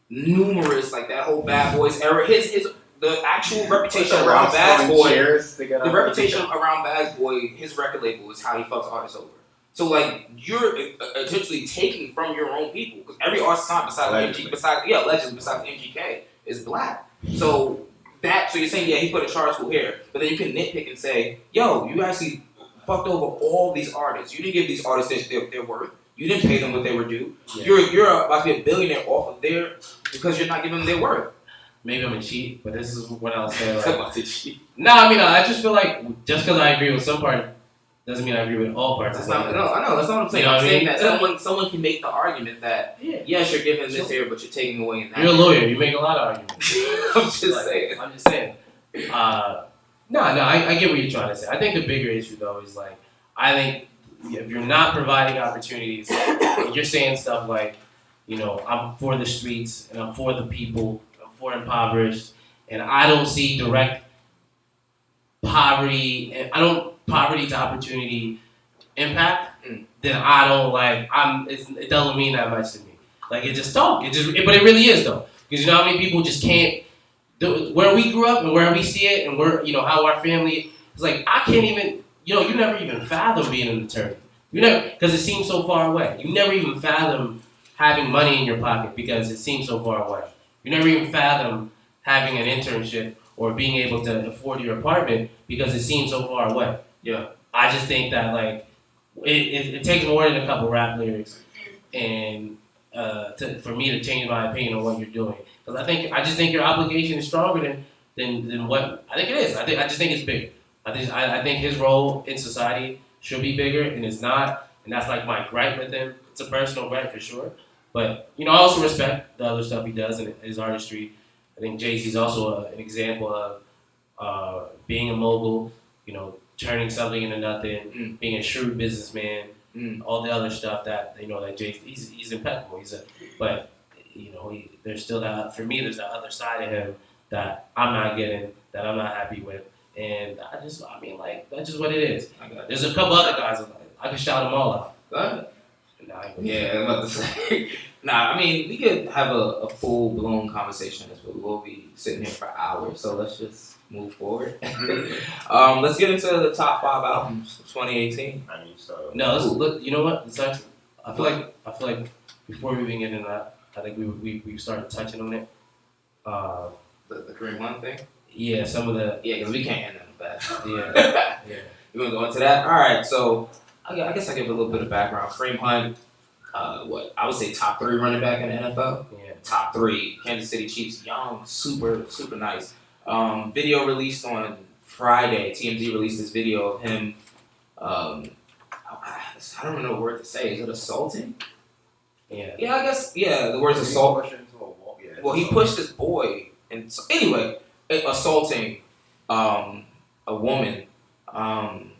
Numerous, like that whole Bad Boys era. The actual reputation around Bad Boy, the reputation around Bad Boy, his record label is how he fucks artists over. So like you're essentially taking from your own people because every artist signed allegedly besides MGK is black. So you're saying he put a charter school here, but then you can nitpick and say, yo, you actually fucked over all these artists. You didn't give these artists their worth. You didn't pay them what they were due. Yeah. You're about to be a billionaire off of there because you're not giving them their worth. Maybe I'm a cheat, but this is what I'll say. It's Like, about to cheat. I just feel like just because I agree with some part doesn't mean I agree with all parts. That's not, no, I know, that's not what I'm saying. You know I'm what I saying mean? that someone can make the argument that, Yeah. yes, you're giving this here, but you're taking away in that. You're a lawyer. You make a lot of arguments. I'm just saying. I'm just saying. I get what you're trying to say. I think the bigger issue though is like I think if you're not providing opportunities, you're saying stuff like, I'm for the streets and I'm for the people, I'm for impoverished, and I don't see direct poverty and poverty to opportunity impact, then I don't it doesn't mean that much to me. Like it just talk. But it really is though. Because you know how many people just can't where we grew up and where we see it and where how our family is like I can't even you never even fathom being an attorney. You never because it seems so far away. You never even fathom having money in your pocket because it seems so far away. You never even fathom having an internship or being able to afford your apartment because it seems so far away. Yeah. I just think that like it takes more than a couple rap lyrics and for me to change my opinion on what you're doing. Because I just think your obligation is stronger than what I think it is. I just think it's bigger. I think his role in society should be bigger, and it's not. And that's like my gripe with him. It's a personal gripe for sure. But I also respect the other stuff he does in his artistry. I think Jay-Z's also an example of being a mogul. Turning something into nothing, being a shrewd businessman, all the other stuff that that Jay he's impeccable. But there's still that for me. There's that other side of him that I'm not getting, that I'm not happy with, And that's just what it is. I got There's a couple other guys I can shout them all out. Go ahead. Nah, Yeah, I'm about to say. Nah, I mean, we could have a full blown conversation. That's what we'll be sitting here for hours. So let's just move forward. Let's get into the top 5 albums of 2018. I mean, so No, look. You know what? I feel like before we even get into that, I think we started touching on it. The Kareem Hunt thing. Yeah, some of the Yeah, because we can't end on that. yeah. You want to go into that? All right. So I guess I give a little bit of background. Kareem Hunt, what I would say top 3 running back in the NFL. Yeah. Top 3, Kansas City Chiefs, young, super nice. Video released on Friday. TMZ released this video of him. I don't know what word to say. Is it assaulting? Yeah. Yeah, I guess. Yeah, the word's assault. Push into a wall. Yeah, Well, he pushed this boy, and so, anyway, assaulting a woman, and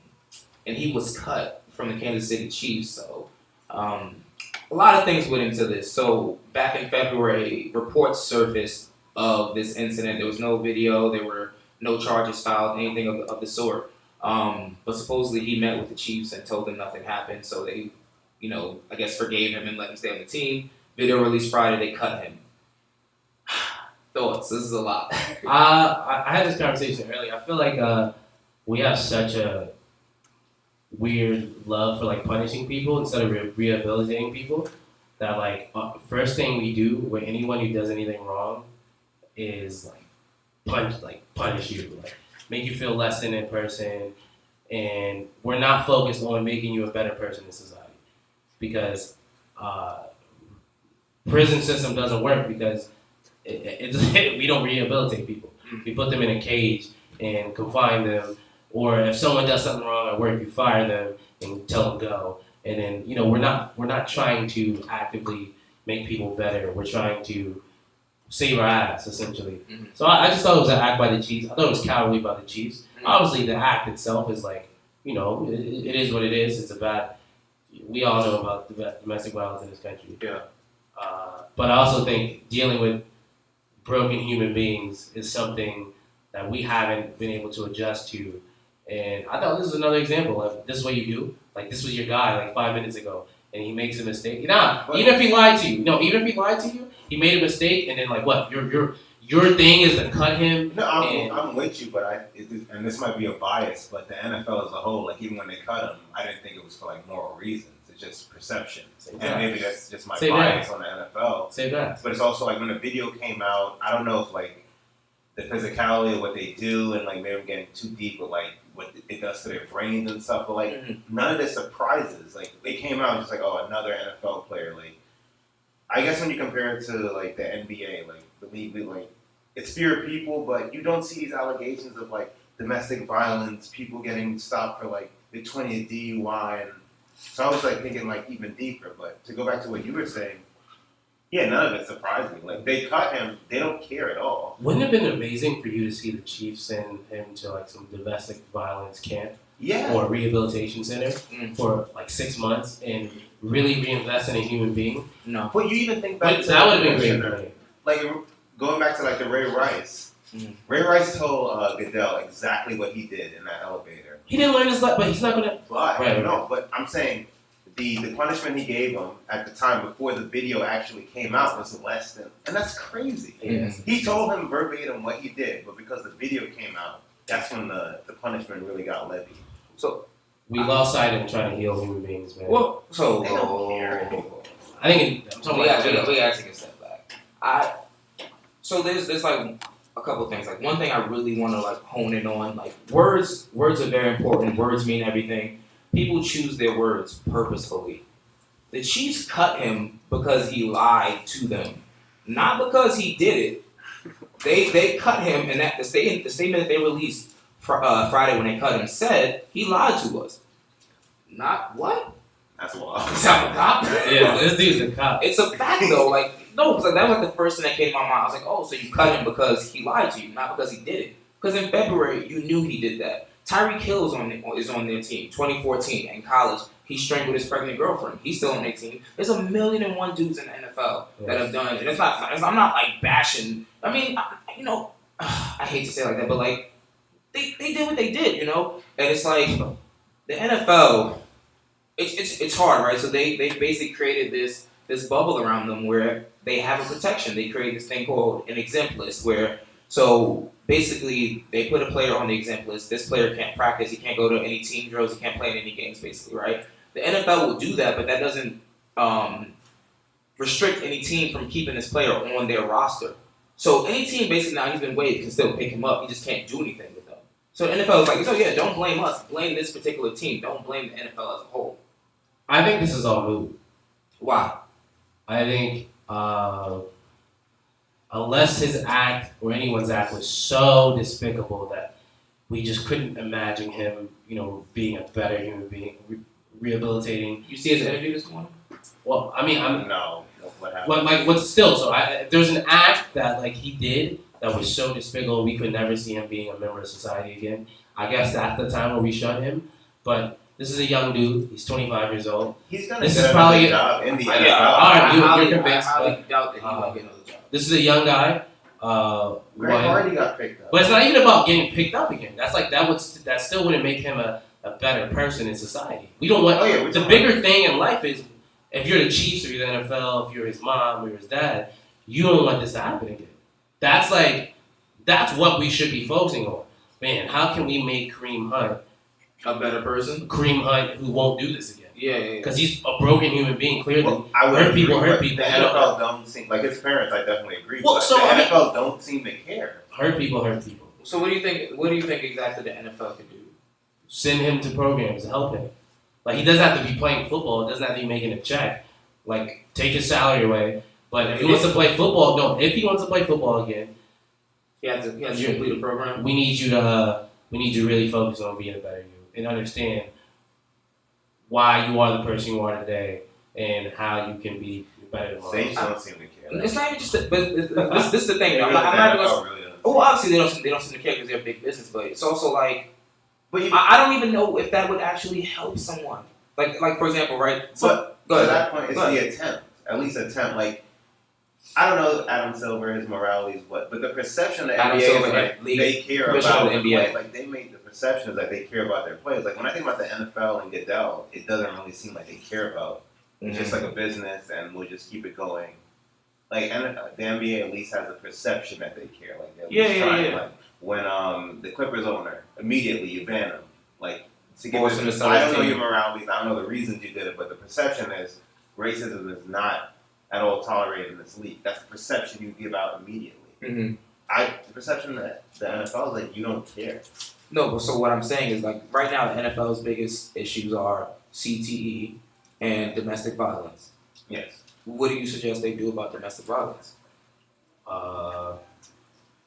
he was cut from the Kansas City Chiefs. So, a lot of things went into this. So, back in February, reports surfaced of this incident. There was no video. There were no charges filed, anything of the sort. But supposedly he met with the Chiefs and told them nothing happened. So they, I guess forgave him and let him stay on the team. Video released Friday. They cut him. Thoughts? This is a lot. I had this conversation earlier. I feel like we have such a weird love for like punishing people instead of rehabilitating people. That like first thing we do with anyone who does anything wrong is punish you, like make you feel less than in person, and we're not focused on making you a better person in society because prison system doesn't work because we don't rehabilitate people. We put them in a cage and confine them, or if someone does something wrong at work, you fire them and tell them go. And then we're not trying to actively make people better. We're trying to save our ass essentially. Mm-hmm. So I just thought it was an act by the Chiefs. I thought it was cowardly by the Chiefs. Mm-hmm. Obviously, the act itself is like it is what it is. It's a bad. We all know about the domestic violence in this country. Yeah. But I also think dealing with broken human beings is something that we haven't been able to adjust to. And I thought this was another example of this is what you do. Like this was your guy like 5 minutes ago, and he makes a mistake. Even if he lied to you, he made a mistake, and then like what? Your thing is to cut him. No, I'm with you, but and this might be a bias, but the NFL as a whole, like even when they cut him, I didn't think it was for like moral reasons. It's just perception, and maybe that's just my bias on the NFL. Say that. But it's also like when the video came out, I don't know if like the physicality of what they do, and like maybe I'm getting too deep with like what it does to their brains and stuff. But like none of the surprises, like they came out just like another NFL player. Like I guess when you compare it to like the NBA, like the league, like it's fewer people, but you don't see these allegations of like domestic violence, people getting stopped for like the 20th DUI, and so I was like thinking like even deeper. But to go back to what you were saying, yeah, none of it's surprising. Like they cut him, they don't care at all. Wouldn't it have been amazing for you to see the Chiefs send him to like some domestic violence camp or rehabilitation center for like 6 months and really reinvest in a human being? No. But you even think back to that would have been great. Like going back to like the Ray Rice. Ray Rice told Goodell exactly what he did in that elevator. He didn't learn his lesson, but he's not gonna. But I'm saying the punishment he gave him at the time before the video actually came out was less than, and that's crazy. Yes. He told him verbatim what he did, but because the video came out, that's when the punishment really got levied. So we lost sight of trying to heal human beings, man. well, so They don't care. I think I'm talking about. we gotta take a step back. So there's like a couple things. Like one thing I really want to like hone in on. Like words are very important. Words mean everything. People choose their words purposefully. The Chiefs cut him because he lied to them, not because he did it. They cut him, and that the statement that they released Friday when they cut him said he lied to us. Not what? That's wild. Sound a cop? Yeah, this dude's a cop. It's a fact though. Like no, because that was like the first thing that came to my mind. I was like, oh, so you cut him because he lied to you, not because he did it. Because in February you knew he did that. Tyreek Hill is on their team. 2014 in college, he strangled his pregnant girlfriend. He's still on their team. There's 1,000,001 dudes in the NFL that have done it. And I'm not like bashing. I mean, I hate to say it like that, but like they did what they did, you know. And it's like the NFL. It's hard, right? So they basically created this bubble around them where they have a protection. They created this thing called an exempt list where so basically they put a player on the exempt list. This player can't practice. He can't go to any team drills. He can't play in any games, basically, right? The NFL will do that, but that doesn't restrict any team from keeping this player on their roster. So any team basically now he's been waived can still pick him up. He just can't do anything with them. So the NFL is like, so yeah, don't blame us. Blame this particular team. Don't blame the NFL as a whole. I think this is all moot. Why? I think unless his act or anyone's act was so despicable that we just couldn't imagine him, being a better human being, rehabilitating. You see his interview this morning? Well, I mean, No. What happened? what's still? So if there's an act that he did that was so despicable, we could never see him being a member of society again. I guess that's the time where we shut him. But this is a young dude. He's 25 years old. He's gonna This get is probably- another job in the NFL. Alright, you're convinced, I highly doubt that he won't get another job. This is a young guy. Greg one- Hardy got picked up. But it's not even about getting picked up again. That still wouldn't make him a better person in society. We don't want. Oh, yeah, The bigger thing in life is if you're the Chiefs or you're the NFL, if you're his mom or his dad, you don't want this to happen again. That's what we should be focusing on. Man, how can we make Kareem Hunt who won't do this again? Yeah. Because he's a broken human being, clearly. Well, I would hurt people. agree, but The you know. NFL don't seem like his parents. I definitely agree. Well, but so, the I mean- NFL don't seem to care. Hurt people. So what do you think? What do you think exactly the NFL could do? Send him to programs to help him. He doesn't have to be playing football. It doesn't have to be making a check. Take his salary away. But if he wants to play football, if he wants to play football again, He has to complete a program. we need you to really focus on being a better you and understand why you are the person you are today and how you can be better tomorrow. Saints don't seem to care. It's not even just. But this is the thing. Yeah, I'm not even the gonna. NFL really doesn't. Oh, obviously they don't seem to care because they're a big business, but it's also like But you, I don't even know if that would actually help someone. Like for example, right? but Go to ahead. that point, it's Go the attempt. At least attempt. I don't know Adam Silver, his morality is what, but the perception that Adam NBA Silver, is league they care commissioner about of the the NBA. play. They make the perception that they care about their players. When I think about the NFL and Goodell, it doesn't really seem like they care about. It's just like a business, and we'll just keep it going. And the NBA at least has a perception that they care. They're at least trying. When the Clippers owner immediately you ban them. To give Force them to sell I his don't know team. your moralities. I don't know the reasons you did it, but the perception is racism is not at all tolerated in this league. That's the perception you give out immediately. Mm-hmm. The perception that the NFL is you don't care. No, but so what I'm saying is right now the NFL's biggest issues are CTE and domestic violence. Yes. What do you suggest they do about domestic violence?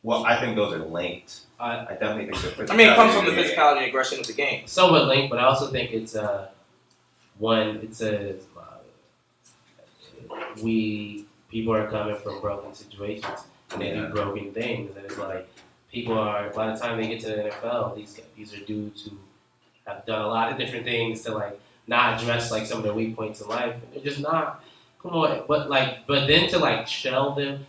Well, I think those are linked. I I definitely think they're. I mean, it comes from the Yeah. physicality and aggression of the game. somewhat linked, but I also think it's people are coming from broken situations and they do broken things, and it's people are, by the time they get to the NFL, these are dudes who have done a lot of different things to not address some of their weak points in life, and they're just not. Come on, but then to shell them,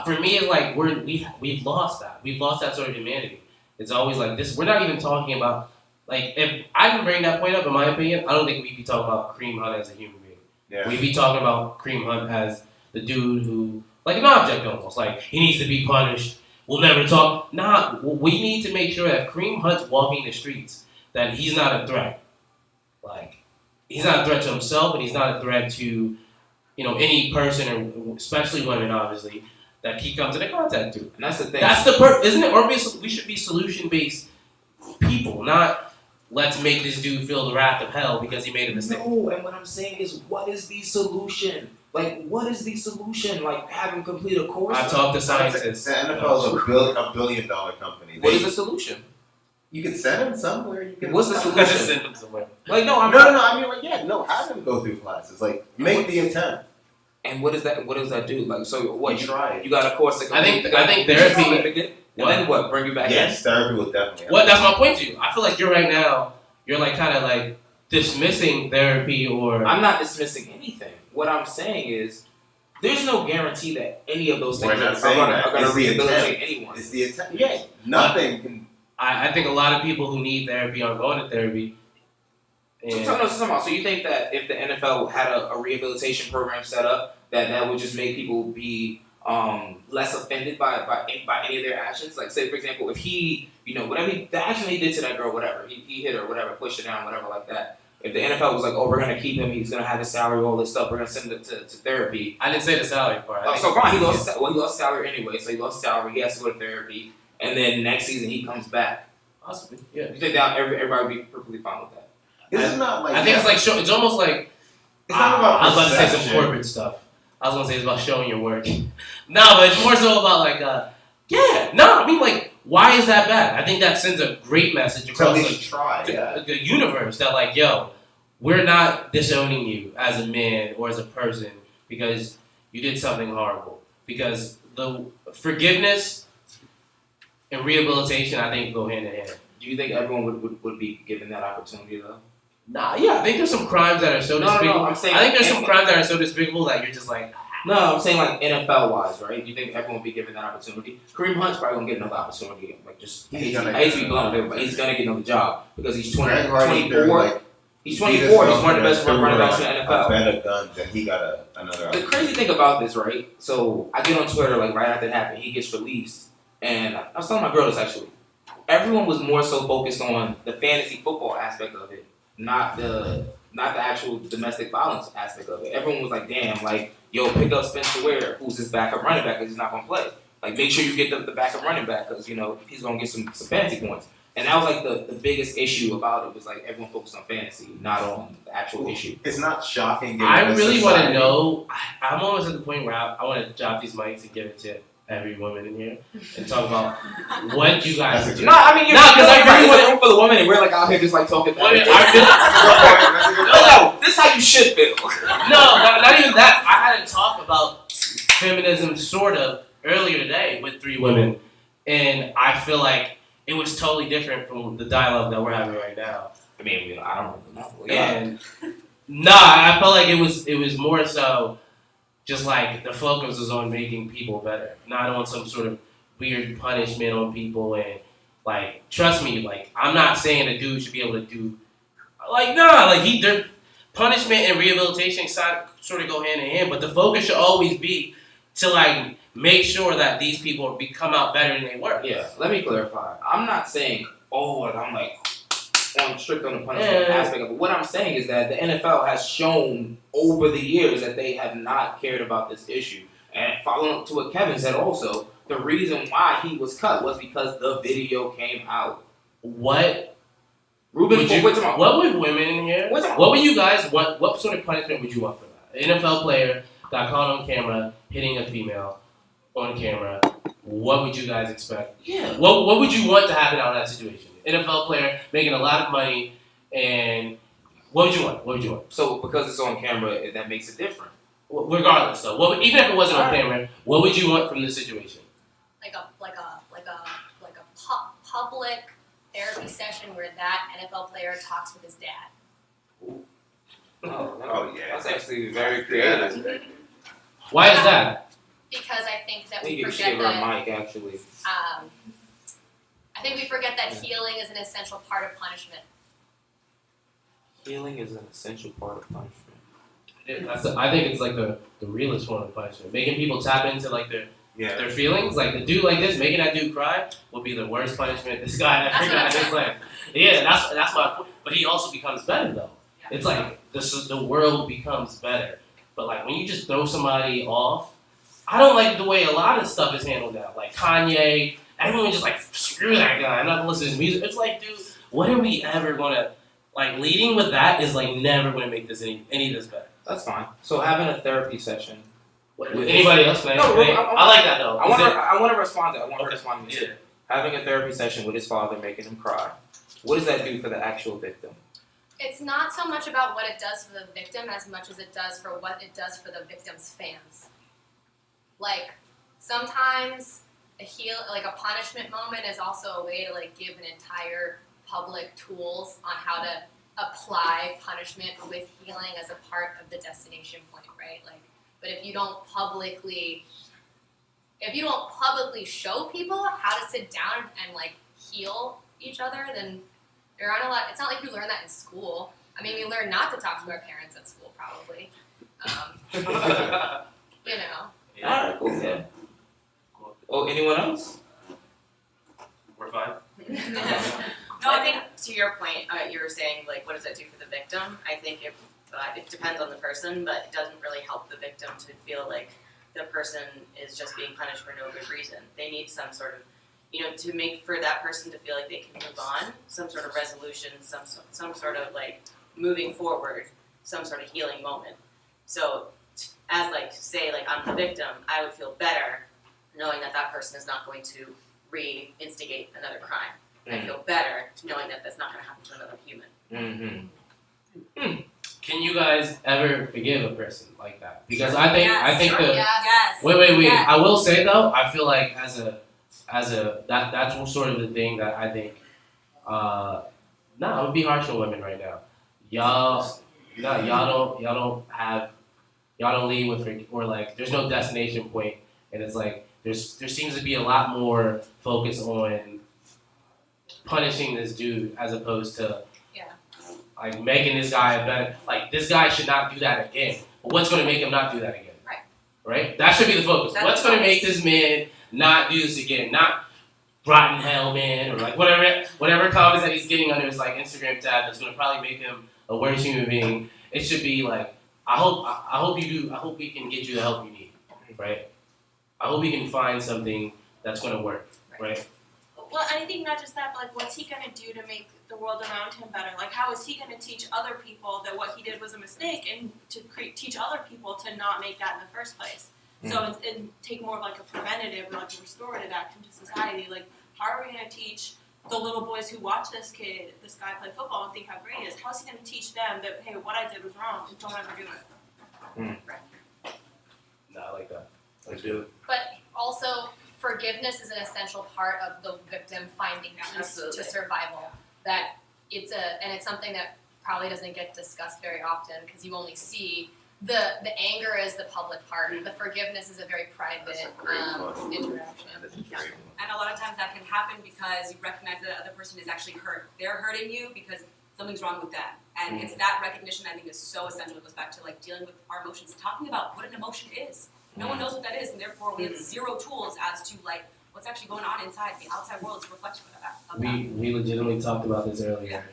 for me it's we've lost that. We've lost that sort of humanity. It's always this. We're not even talking about if I didn't bring that point up, in my opinion, I don't think we'd be talking about Kareem Hunt as a human being. Yeah. We'd be talking about Kareem Hunt as the dude who, an object almost. He needs to be punished. We'll never talk. Nah, we need to make sure that if Kareem Hunt's walking the streets, that he's not a threat. He's not a threat to himself, and he's not a threat to, any person, or especially women, obviously, that he comes into contact to. And that's the thing. That's isn't it? Or we should be solution-based people, not let's make this dude feel the wrath of hell because he made a mistake. No, and what I'm saying is, what is the solution? What is the solution? Have him complete a course? I talked to The scientists. NFL is a billion-dollar company. What is the solution? You can send them somewhere. What's the solution? Send them somewhere. No, No, I mean, have them go through classes. Make the attempt. And what does that do? So what? You try it. You got a course to I think complete, therapy. certificate, and then what? Bring you back Yes, therapy will definitely. What? That's my point to you. I feel you're right now. You're kind of dismissing therapy, or in? I'm not dismissing anything. What I'm saying is, there's no guarantee that any of those We're things not are saying going that. to It's the rehabilitate attempt. anyone. It's the attempt. Yeah, nothing can. I think a lot of people who need therapy aren't going to therapy. And So you think that if the NFL had a rehabilitation program set up, that would just make people be less offended by any of their actions? Like, say for example, if he, whatever the action he did to that girl, whatever he hit her, whatever, pushed her down, whatever, like that. If the NFL was like, oh, we're gonna keep him, he's gonna have his salary, all this stuff, we're gonna send him to therapy. I didn't say the salary part. So fine, he lost salary anyway, so he lost salary, he has to go to therapy, and then next season he comes back. Possibly, yeah. You think that everybody would be perfectly fine with that? It's not like I think it's like it's almost like it's not about I was about to say some perception. corporate stuff. I was gonna say it's about showing your work. No, but it's more so about like I mean like why is that bad? I think that sends a great message To at across least try. Yeah. the universe that like, yo, we're not disowning you as a man or as a person because you did something horrible. Because the forgiveness and rehabilitation, I think, go hand in hand. Do you think everyone would be given that opportunity though? Nah, yeah, I think there's some crimes that are so despicable. I'm saying I think there's some crimes that are so despicable that you're just like, No, I'm saying like NFL wise, right? Do you think everyone will be given that opportunity? Kareem Hunt's probably gonna get another opportunity. Like I hate to be blunt with everybody, he's gonna get another job because he's 24. He's 24. He's one of the best running backs in the NFL. A better gun than he got another. The crazy thing about this, right? So I get on Twitter like right after it happened, he gets released, and I was telling my girl this actually. Everyone was more so focused on the fantasy football aspect of it, not the actual domestic violence aspect of it. Everyone was like, damn, like, yo, pick up Spencer Ware, who's his backup running back because he's not gonna play. Like, make sure you get the backup running back because he's gonna get some fantasy points. And that was like the biggest issue about it was like everyone focused on fantasy, not on the actual issue. It's not shocking. I really want to know. I'm almost at the point where I want to drop these mics and give it to every woman in here and talk about what you guys do. No, I mean, because I really want room for the women and we're like out here just like talking. No, No, this is how you should feel. not even that. I had a talk about feminism sort of earlier today with 3 women, and I feel like it was totally different from the dialogue that we're having right now. I mean, I don't know. And I felt like it was more so just like the focus was on making people better, not on some sort of weird punishment on people. And like, trust me, like I'm not saying a dude should be able to do like punishment and rehabilitation sort of go hand in hand, but the focus should always be to like make sure that these people come out better than they were. Yeah, let me clarify. I'm not saying, I'm like strict on the punishment aspect of it. What I'm saying is that the NFL has shown over the years that they have not cared about this issue. And following up to what Kevin said also, the reason why he was cut was because the video came out. What would women in here? What would you guys want? What sort of punishment would you want for that? An NFL player got caught on camera hitting a female on camera. What would you guys expect? Yeah. What would you want to happen out of that situation? NFL player making a lot of money, and what would you want? What would you want? So because it's on camera, that makes it different. Regardless, though, even if it wasn't on camera, what would you want from this situation? Like a public therapy session where that NFL player talks with his dad. Oh yeah. That's actually very creative. Why is that? Because I think that We we can forget give her a that. mic actually. I think we forget that healing is an essential part of punishment. Healing is an essential part of punishment. I think it's like the realest form of punishment. Making people tap into like their feelings. Like the dude like this, making that dude cry would be the worst punishment this guy ever got in his life. Yeah, that's my point. But he also becomes better though. Yeah. It's like the world becomes better. But like when you just throw somebody off, I don't like the way a lot of stuff is handled now. Like Kanye, everyone just like screw that guy. I'm not gonna listen to his music. It's like, dude, what are we ever gonna like? Leading with that is like never gonna make this any of this better. That's fine. So having a therapy session. Anybody else? I like that though. I want to respond to that. I want to respond to this. Yeah. Having a therapy session with his father, making him cry. What does that do for the actual victim? It's not so much about what it does for the victim as much as it does for what it does for the victim's fans. Like, sometimes a punishment moment is also a way to like give an entire public tools on how to apply punishment with healing as a part of the destination point, right? Like, but if you don't publicly show people how to sit down and like heal each other, then there aren't a lot. It's not like you learn that in school. I mean, we learn not to talk to our parents at school, probably. You know. Alright, cool, yeah. Oh, anyone else? We're fine. No, I think to your point, you were saying like, what does that do for the victim? I think it depends on the person, but it doesn't really help the victim to feel like the person is just being punished for no good reason. They need some sort of, to make for that person to feel like they can move on, some sort of resolution, some sort of like moving forward, some sort of healing moment. So, as like say like I'm the victim, I would feel better knowing that that person is not going to re-instigate another crime. I feel better knowing that that's not going to happen to another human. Mm-hmm. Can you guys ever forgive a person like that? Because I think Yes. Wait. Yes. I will say though, I feel like that's sort of the thing that I think. I would be harsh on women right now. Y'all don't lead with or like there's no destination point, and it's like there seems to be a lot more focus on punishing this dude as opposed to like making this guy a better. Like this guy should not do that again. But what's going to make him not do that again? Right. That should be the focus. That's What's going to make this man not do this again? Not rotten hell man or like whatever comments that he's getting under his like Instagram tab that's going to probably make him a worse human being. It should be like I hope we can get you the help you need. Right. I hope we can find something that's going to work. Right. Well, I think not just that, but like, what's he gonna do to make the world around him better? Like, how is he gonna teach other people that what he did was a mistake, and to teach other people to not make that in the first place? So it's and take more of like a preventative, or like a restorative action to society. Like, how are we gonna teach the little boys who watch this guy play football and think how great he is? How's he gonna teach them that hey, what I did was wrong, and don't ever do it? No, I like that. Let's do it. But also, forgiveness is an essential part of the victim finding peace Absolutely. to survival. That it's something that probably doesn't get discussed very often because you only see the anger is the public part. The forgiveness is a very private interaction. And a lot of times that can happen because you recognize that the other person is actually hurt. They're hurting you because something's wrong with them. And it's that recognition I think is so essential. It goes back to like dealing with our emotions, talking about what an emotion is. No one knows what that is, and therefore we have zero tools as to like what's actually going on inside. The outside world is a reflection of that. We legitimately talked about this earlier.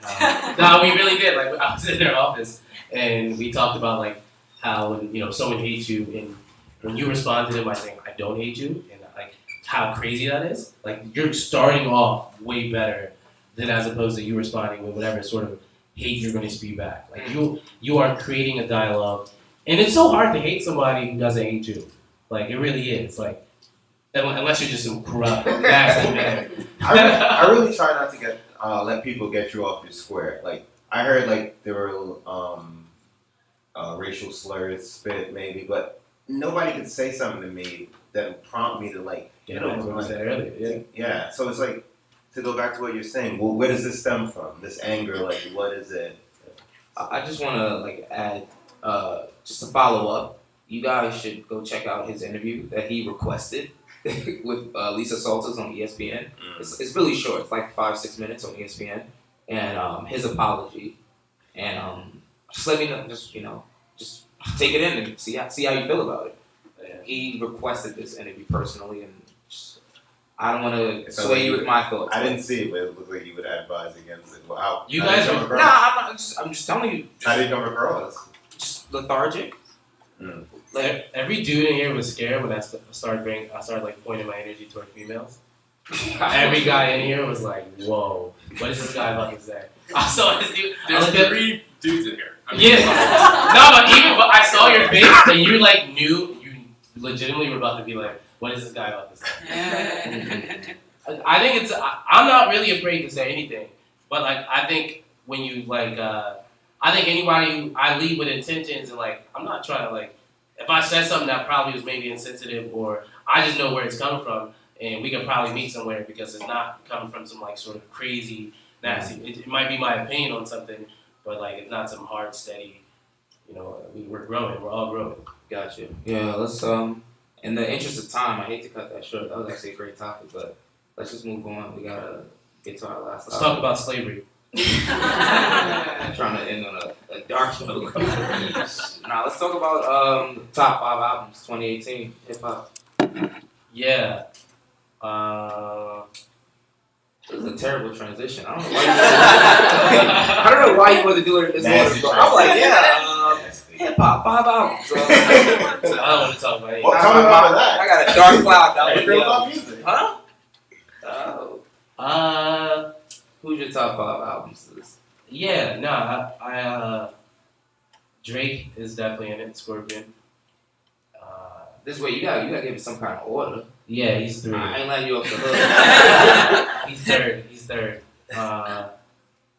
No, we really did. Like I was in their office and we talked about like how when someone hates you and when you respond to them by saying I don't hate you and like how crazy that is. Like you're starting off way better than as opposed to you responding with whatever sort of hate you're going to spew back. Like you are creating a dialogue. And it's so hard to hate somebody who doesn't hate you. Like, it really is. Like, unless you're just some corrupt, nasty man. I really try not to let people get you off your square. Like, I heard, like, there were racial slurs, spit, maybe, but nobody could say something to me that would prompt me to, like, That's what I said earlier, yeah, so it's like, to go back to what you're saying, well, where does this stem from? This anger, like, what is it? I just want to like add, just to follow up. You guys should go check out his interview that he requested with Lisa Salters on ESPN. It's really short. It's like 5-6 minutes on ESPN, and his apology, and just let me know. Just take it in and see how you feel about it. He requested this interview personally, and I don't want to sway you with my thoughts. I didn't see it, but it looked like you would advise against it. Well, You guys are... Nah, I'm not. I'm just telling you. How did it come across? Just lethargic. Like, every dude in here was scared when I started like pointing my energy toward females. Every guy in here was like, "Whoa, what is this guy about to say?" I saw this dude. There's 3 dudes in here. Yeah. No, but I saw your face and you like knew you legitimately were about to be like, "What is this guy about to say?" I think it's. I'm not really afraid to say anything, but like I think when you like, I think anybody I lead with intentions and like I'm not trying to like. If I said something that probably was maybe insensitive, or I just know where it's coming from, and we can probably meet somewhere because it's not coming from some like sort of crazy, nasty. It might be my opinion on something, but like it's not some hard, steady. We're growing. We're all growing. Gotcha. Yeah. Let's in the interest of time, I hate to cut that short. That was actually a great topic, but let's just move on. We got a get to our last. Let's talk about slavery. I'm trying to end on a dark note. Nah, let's talk about top 5 albums 2018 hip hop. Yeah. It was a terrible transition. I don't know why you wanted to do it in this Nasty order. But I'm like, transition. hip hop 5 albums. I don't want to talk about it. Well, tell me about that. I got a dark cloud down Hey, the real about music. Huh? Uh, Who's your top 5 albums? yeah, no, I Drake is definitely in it. Scorpion. This way, you gotta give it some kind of order. Yeah, he's 3. I ain't letting you off the hook. He's third.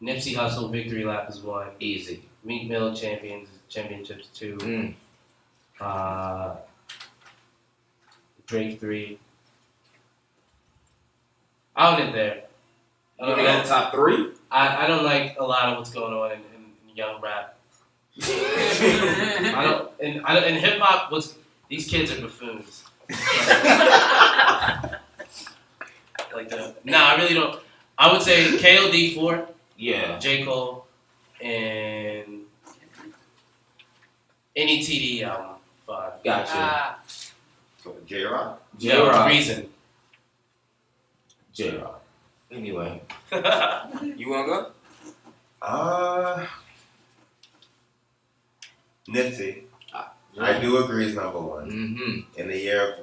Nipsey Hussle, Victory Lap is 1. Easy. Meek Mill, Championships 2. Drake 3. I'll end there. You got the top 3? I don't like a lot of what's going on in young rap. I don't in hip hop. These kids are buffoons. I really don't. I would say KOD 4, Yeah. J. Cole, and any TD album 5. Gotcha. J-Rock? J-Rock. Reason. J-Rock. Anyway. You wanna go? Nipsey. I do agree is number 1. Mm-hmm. In the year of,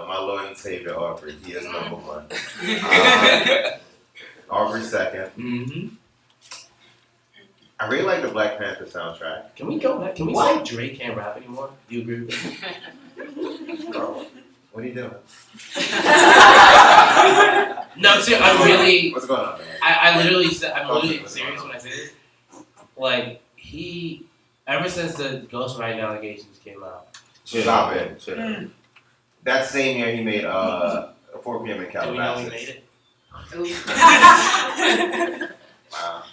my Lord and Savior Aubrey, he is number 1. Aubrey 2nd. Mm-hmm. I really like the Black Panther soundtrack. Can we go back? Can we say Drake can't rap anymore? Do you agree with me? Bro, what are you doing? No, see, I really. What's going on, man? I'm literally serious when I say this. Like, ever since the ghostwriting allegations came out. Stop it. That same year he made 4 p.m. in Calabasas. Do we know he made it? Wow.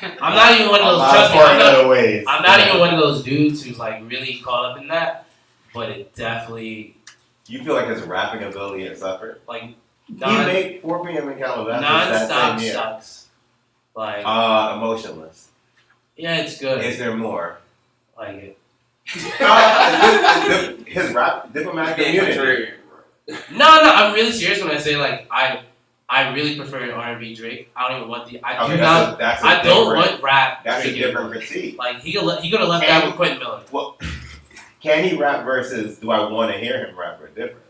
I'm not even one of those. Trust me, I'm not even one of those dudes who's like really caught up in that. But it definitely. You feel like his rapping ability had suffered? Like, He made 4 p.m. in Calabasas that non-stop same year. sucks. Like, Emotionless. yeah, it's good. Is there more? Like it. His rap, diplomatic immunity. No, I'm really serious when I say like I really prefer R&B Drake. I don't even want the. I don't want rap. That's Drake a different anymore. critique. Like he could have left that with Quentin Miller. Well, can he rap versus do I want to hear him rap or different?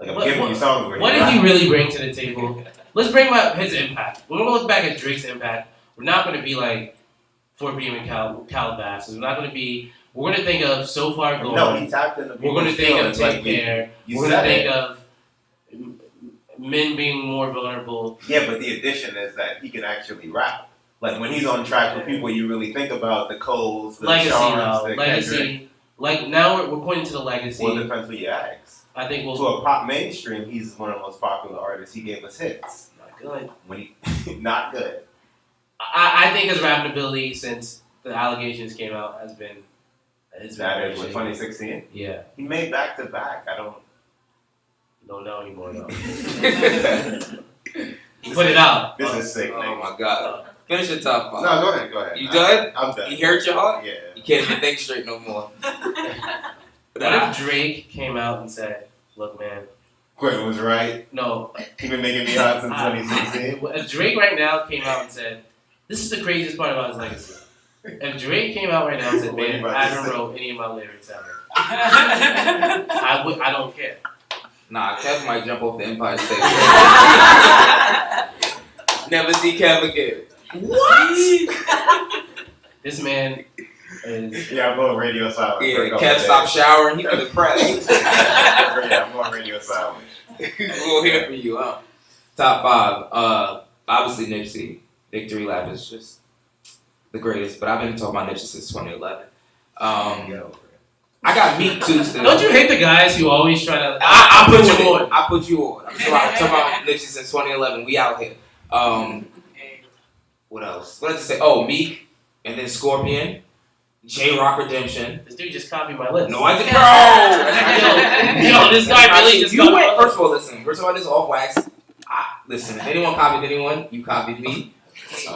Like I'm giving you songs where what did he really bring to the table? Let's bring up his impact. When we look back at Drake's impact, we're not going to be like 4 p.m. in Calabasas. We're not going to be. We're going to think of So Far Gone. No, he tapped into We're going to think of Take Care. We're going to think of men being more vulnerable. Yeah, but the addition is that he can actually rap. Like when he's on track with people, you really think about the Coles, the Legacy Seans, now. the Legacy. Kendrick. Like now we're pointing to the legacy. Well, it depends who you ask. I think To a pop mainstream, he's one of the most popular artists. He gave us hits. Not good. When he not good. I think his rapping ability since the allegations came out has been. That is with 2016. Yeah. He made back to back. I don't know anymore though. Put it out. This is sick. Oh my god. Finish your top 5. No, go ahead. You done? I'm done. You hurt your heart? Yeah. You can't even think straight no more. What if Drake came out and said, "Look, man, Quentin was right. No, He been making me hot since 2016. If Drake right now came out and said, "This is the craziest part about his legacy." If Drake came out right now and said, What are you "Man, about I to haven't say? wrote any of my lyrics ever," I don't care. Nah, Kev might jump off the Empire State. Never see Kev again. What? This man is. Yeah, I'm going radio silent. for a Yeah, couple Kev days. stopped showering. He was depressed. Yeah, I'm going radio silent. We'll hear from you, huh? Top 5. Obviously Nipsey. Victory Lap is just the greatest, but I've been talking about Nipsey since 2011. I got Meek too still. Don't you hate the guys who always try to? I put you on. I put you on. I'm talking about Nipsey since 2011. We out here. What else? What did I just say? Oh, Meek, and then Scorpion, J-Rock Redemption. This dude just copied my list. No, I didn't. Bro! Yo, this guy really just You copied went. my list. First of all, listen. We're talking about this off wax. listen, if anyone copied anyone, you copied me.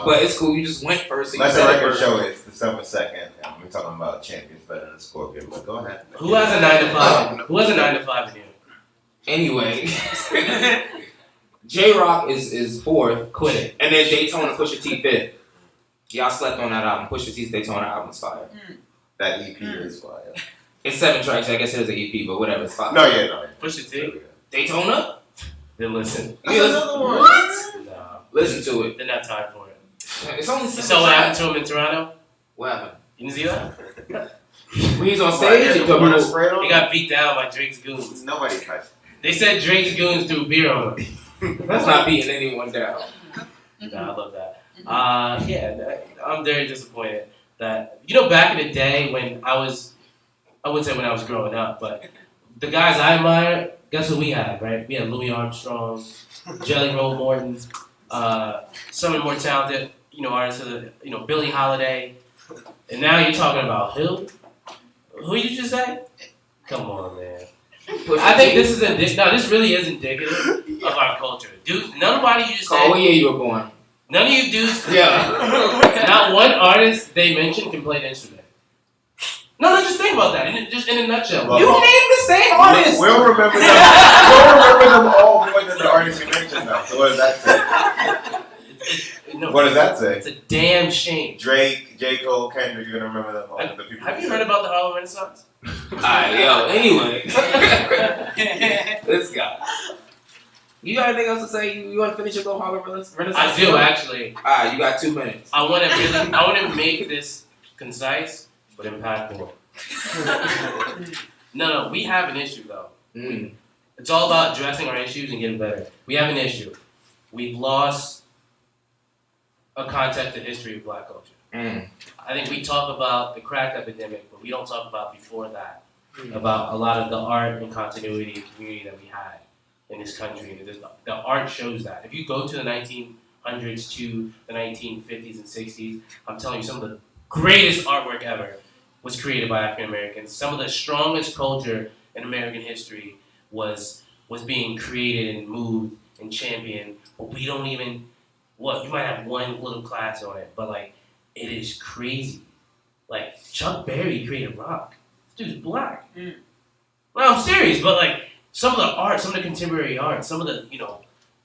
But it's cool. You just went first. So Let you the said it record first. show it's December 2nd, and we're talking about champions better than Scorpion. But go ahead. Who has a 9 to 5? Who has a 9 to 5 in here? Anyway, J Rock is fourth, Quit it. and then Daytona Pusha T fifth. Y'all slept on that album. Pusha T's Daytona album's fire. That EP is fire. It's 7 tracks. I guess it is an EP, but whatever. It's fire. No. Pusha T. Daytona. Then listen. That's another one. What? Nah, Listen to it. didn't have time for it. It's only You 7 saw what happened tracks. to him in Toronto? What happened? You didn't see that? When he's on Why, stage, yeah, he the told water people, sprayed on He him? got beat down by Drake's goons. Nobody touched They said Drake's goons threw beer on him. that's not beating anyone down. Nah, I love that. Yeah, I'm very disappointed that back in the day when I wouldn't say when I was growing up, but the guys I admire, guess what we had, right? We had Louis Armstrong, Jelly Roll Morton, some of the more talented, artists, Billie Holiday, and now you're talking about who? Who you just say? Come on, man. I think this is this really is indicative of our culture, dude. Nobody you just Call said. what year you were born. None of you dudes. Yeah. Not one artist they mentioned can play an instrument. No, just think about that. Just in a nutshell. Well, You named the same artist. We'll remember them. We'll remember them all more than the artists you mentioned now. So what does that say? No, What does that say? it's a damn shame. Drake, J. Cole, Kendrick, you're gonna remember them all. The people. Have you heard about the Harlem Renaissance? Alright, yo. Anyway, this guy. You got anything else to say? You want to finish your little Harlem Renaissance? I do actually. Alright, you got 2 minutes. I want to make this concise but impactful. No, we have an issue though. Mm. It's all about addressing our issues and getting better. We have an issue. We've lost a context of history of Black culture. Mm. I think we talk about the crack epidemic, but we don't talk about before that, about a lot of the art and continuity and community that we had in this country. And the art shows that. If you go to the 1900s to the 1950s and 60s, I'm telling you, some of the greatest artwork ever was created by African Americans. Some of the strongest culture in American history was being created and moved and championed, but we don't even, you might have one little class on it, but like, it is crazy. Like, Chuck Berry created rock. This dude's black. No, I'm serious, but like, some of the art, some of the contemporary art, some of the,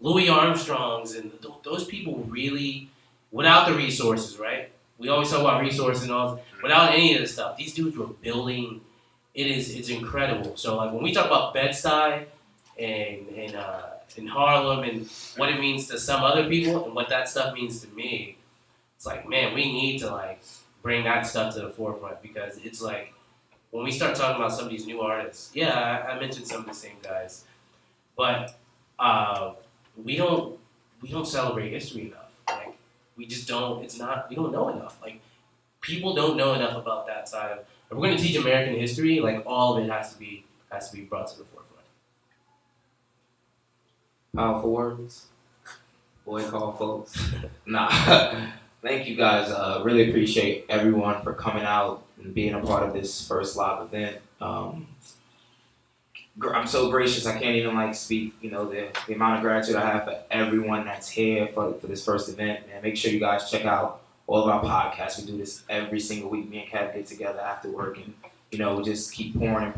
Louis Armstrongs and those people really, without the resources, right? We always talk about resources and all, without any of this stuff, these dudes were building, it's incredible. So like, when we talk about Bed-Stuy and Harlem and what it means to some other people and what that stuff means to me, it's like, man, we need to like bring that stuff to the forefront, because it's like, when we start talking about some of these new artists, yeah, I mentioned some of the same guys, but we don't celebrate history enough. Like, we just don't. We don't know enough. Like, people don't know enough about that side of. If we're going to teach American history, like, all of it has to be brought to the forefront. Powerful words. Boy, call folks. Nah. Thank you guys. Really appreciate everyone for coming out and being a part of this first live event. I'm so gracious. I can't even speak. The amount of gratitude I have for everyone that's here for this first event. Man, make sure you guys check out all of our podcasts. We do this every single week. Me and Kev get together after work, and we just keep pouring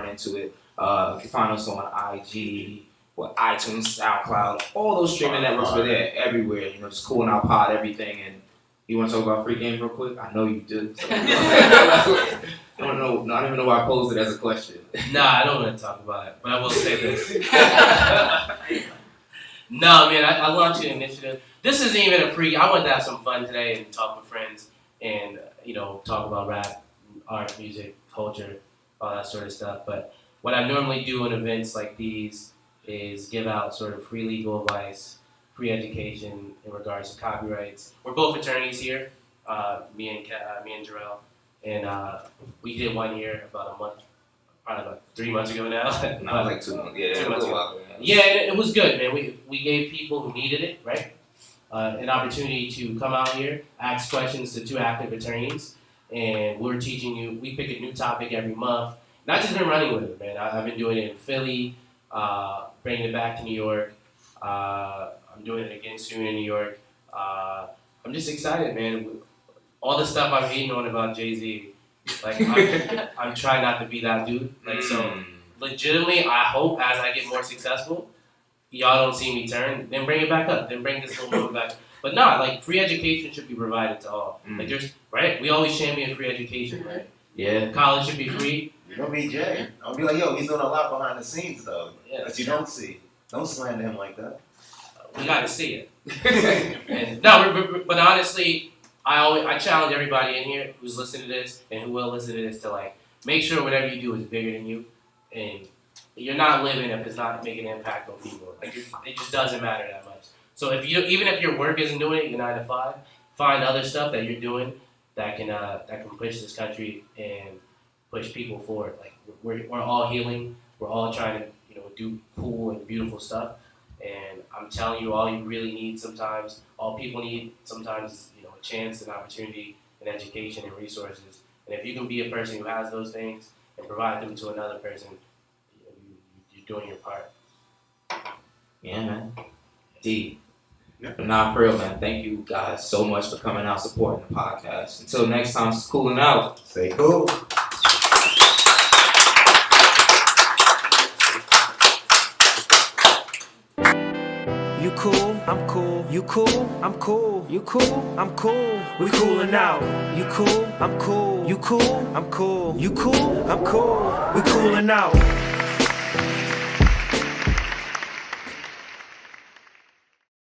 into it. You can find us on IG, iTunes, SoundCloud, all those streaming networks. We're there everywhere. Just cooling our pod, everything. And you want to talk about free game real quick? I know you do. So. I don't know. I don't even know why I posed it as a question. Nah, I don't want to talk about it, but I will say this. No, man, I launched an initiative. This isn't even a free. I wanted to have some fun today and talk with friends and, talk about rap, art, music, culture, all that sort of stuff. But what I normally do in events like these is give out sort of free legal advice, free education in regards to copyrights. We're both attorneys here, me and Jarrell, and we did one here about a month, probably about 3 months ago now. No, like 2 months. Yeah, 2 months ago. while. Yeah, it was good, man. We gave people who needed it, right, an opportunity to come out here, ask questions to 2 active attorneys, and we're teaching you. We pick a new topic every month. Not just been running with it, man. I've been doing it in Philly, bringing it back to New York. I'm doing it again soon in New York. I'm just excited, man. All the stuff I'm hating on about Jay-Z, like I'm trying not to be that dude. Like so, legitimately, I hope as I get more successful, y'all don't see me turn. Then bring it back up. Then bring this little moment back. But nah, like free education should be provided to all. Like there's right. We always champion free education, right? Yeah. College should be free. You're gonna be Jay. I'll be like, yo, he's doing a lot behind the scenes though. Yeah. That you don't see. Don't slander him like that. We got to see it. And no, but honestly, I challenge everybody in here who's listening to this and who will listen to this to like make sure whatever you do is bigger than you, and you're not living if it's not making an impact on people. Like it just doesn't matter that much. So even if your work isn't doing it, your 9 to 5, find other stuff that you're doing that can push this country and push people forward. Like we're all healing. We're all trying to do cool and beautiful stuff. And I'm telling you, all you really need sometimes, all people need sometimes is a chance, an opportunity, an education, and resources. And if you can be a person who has those things and provide them to another person, you're doing your part. Yeah, man. D. Yeah. But nah, for real, man. Thank you guys so much for coming out supporting the podcast. Until next time, it's cooling out. Stay cool. You cool, I'm cool. You cool, I'm cool. You cool, I'm cool. We coolin' out. You cool, I'm cool. You cool, I'm cool. You cool, I'm cool. We coolin' out.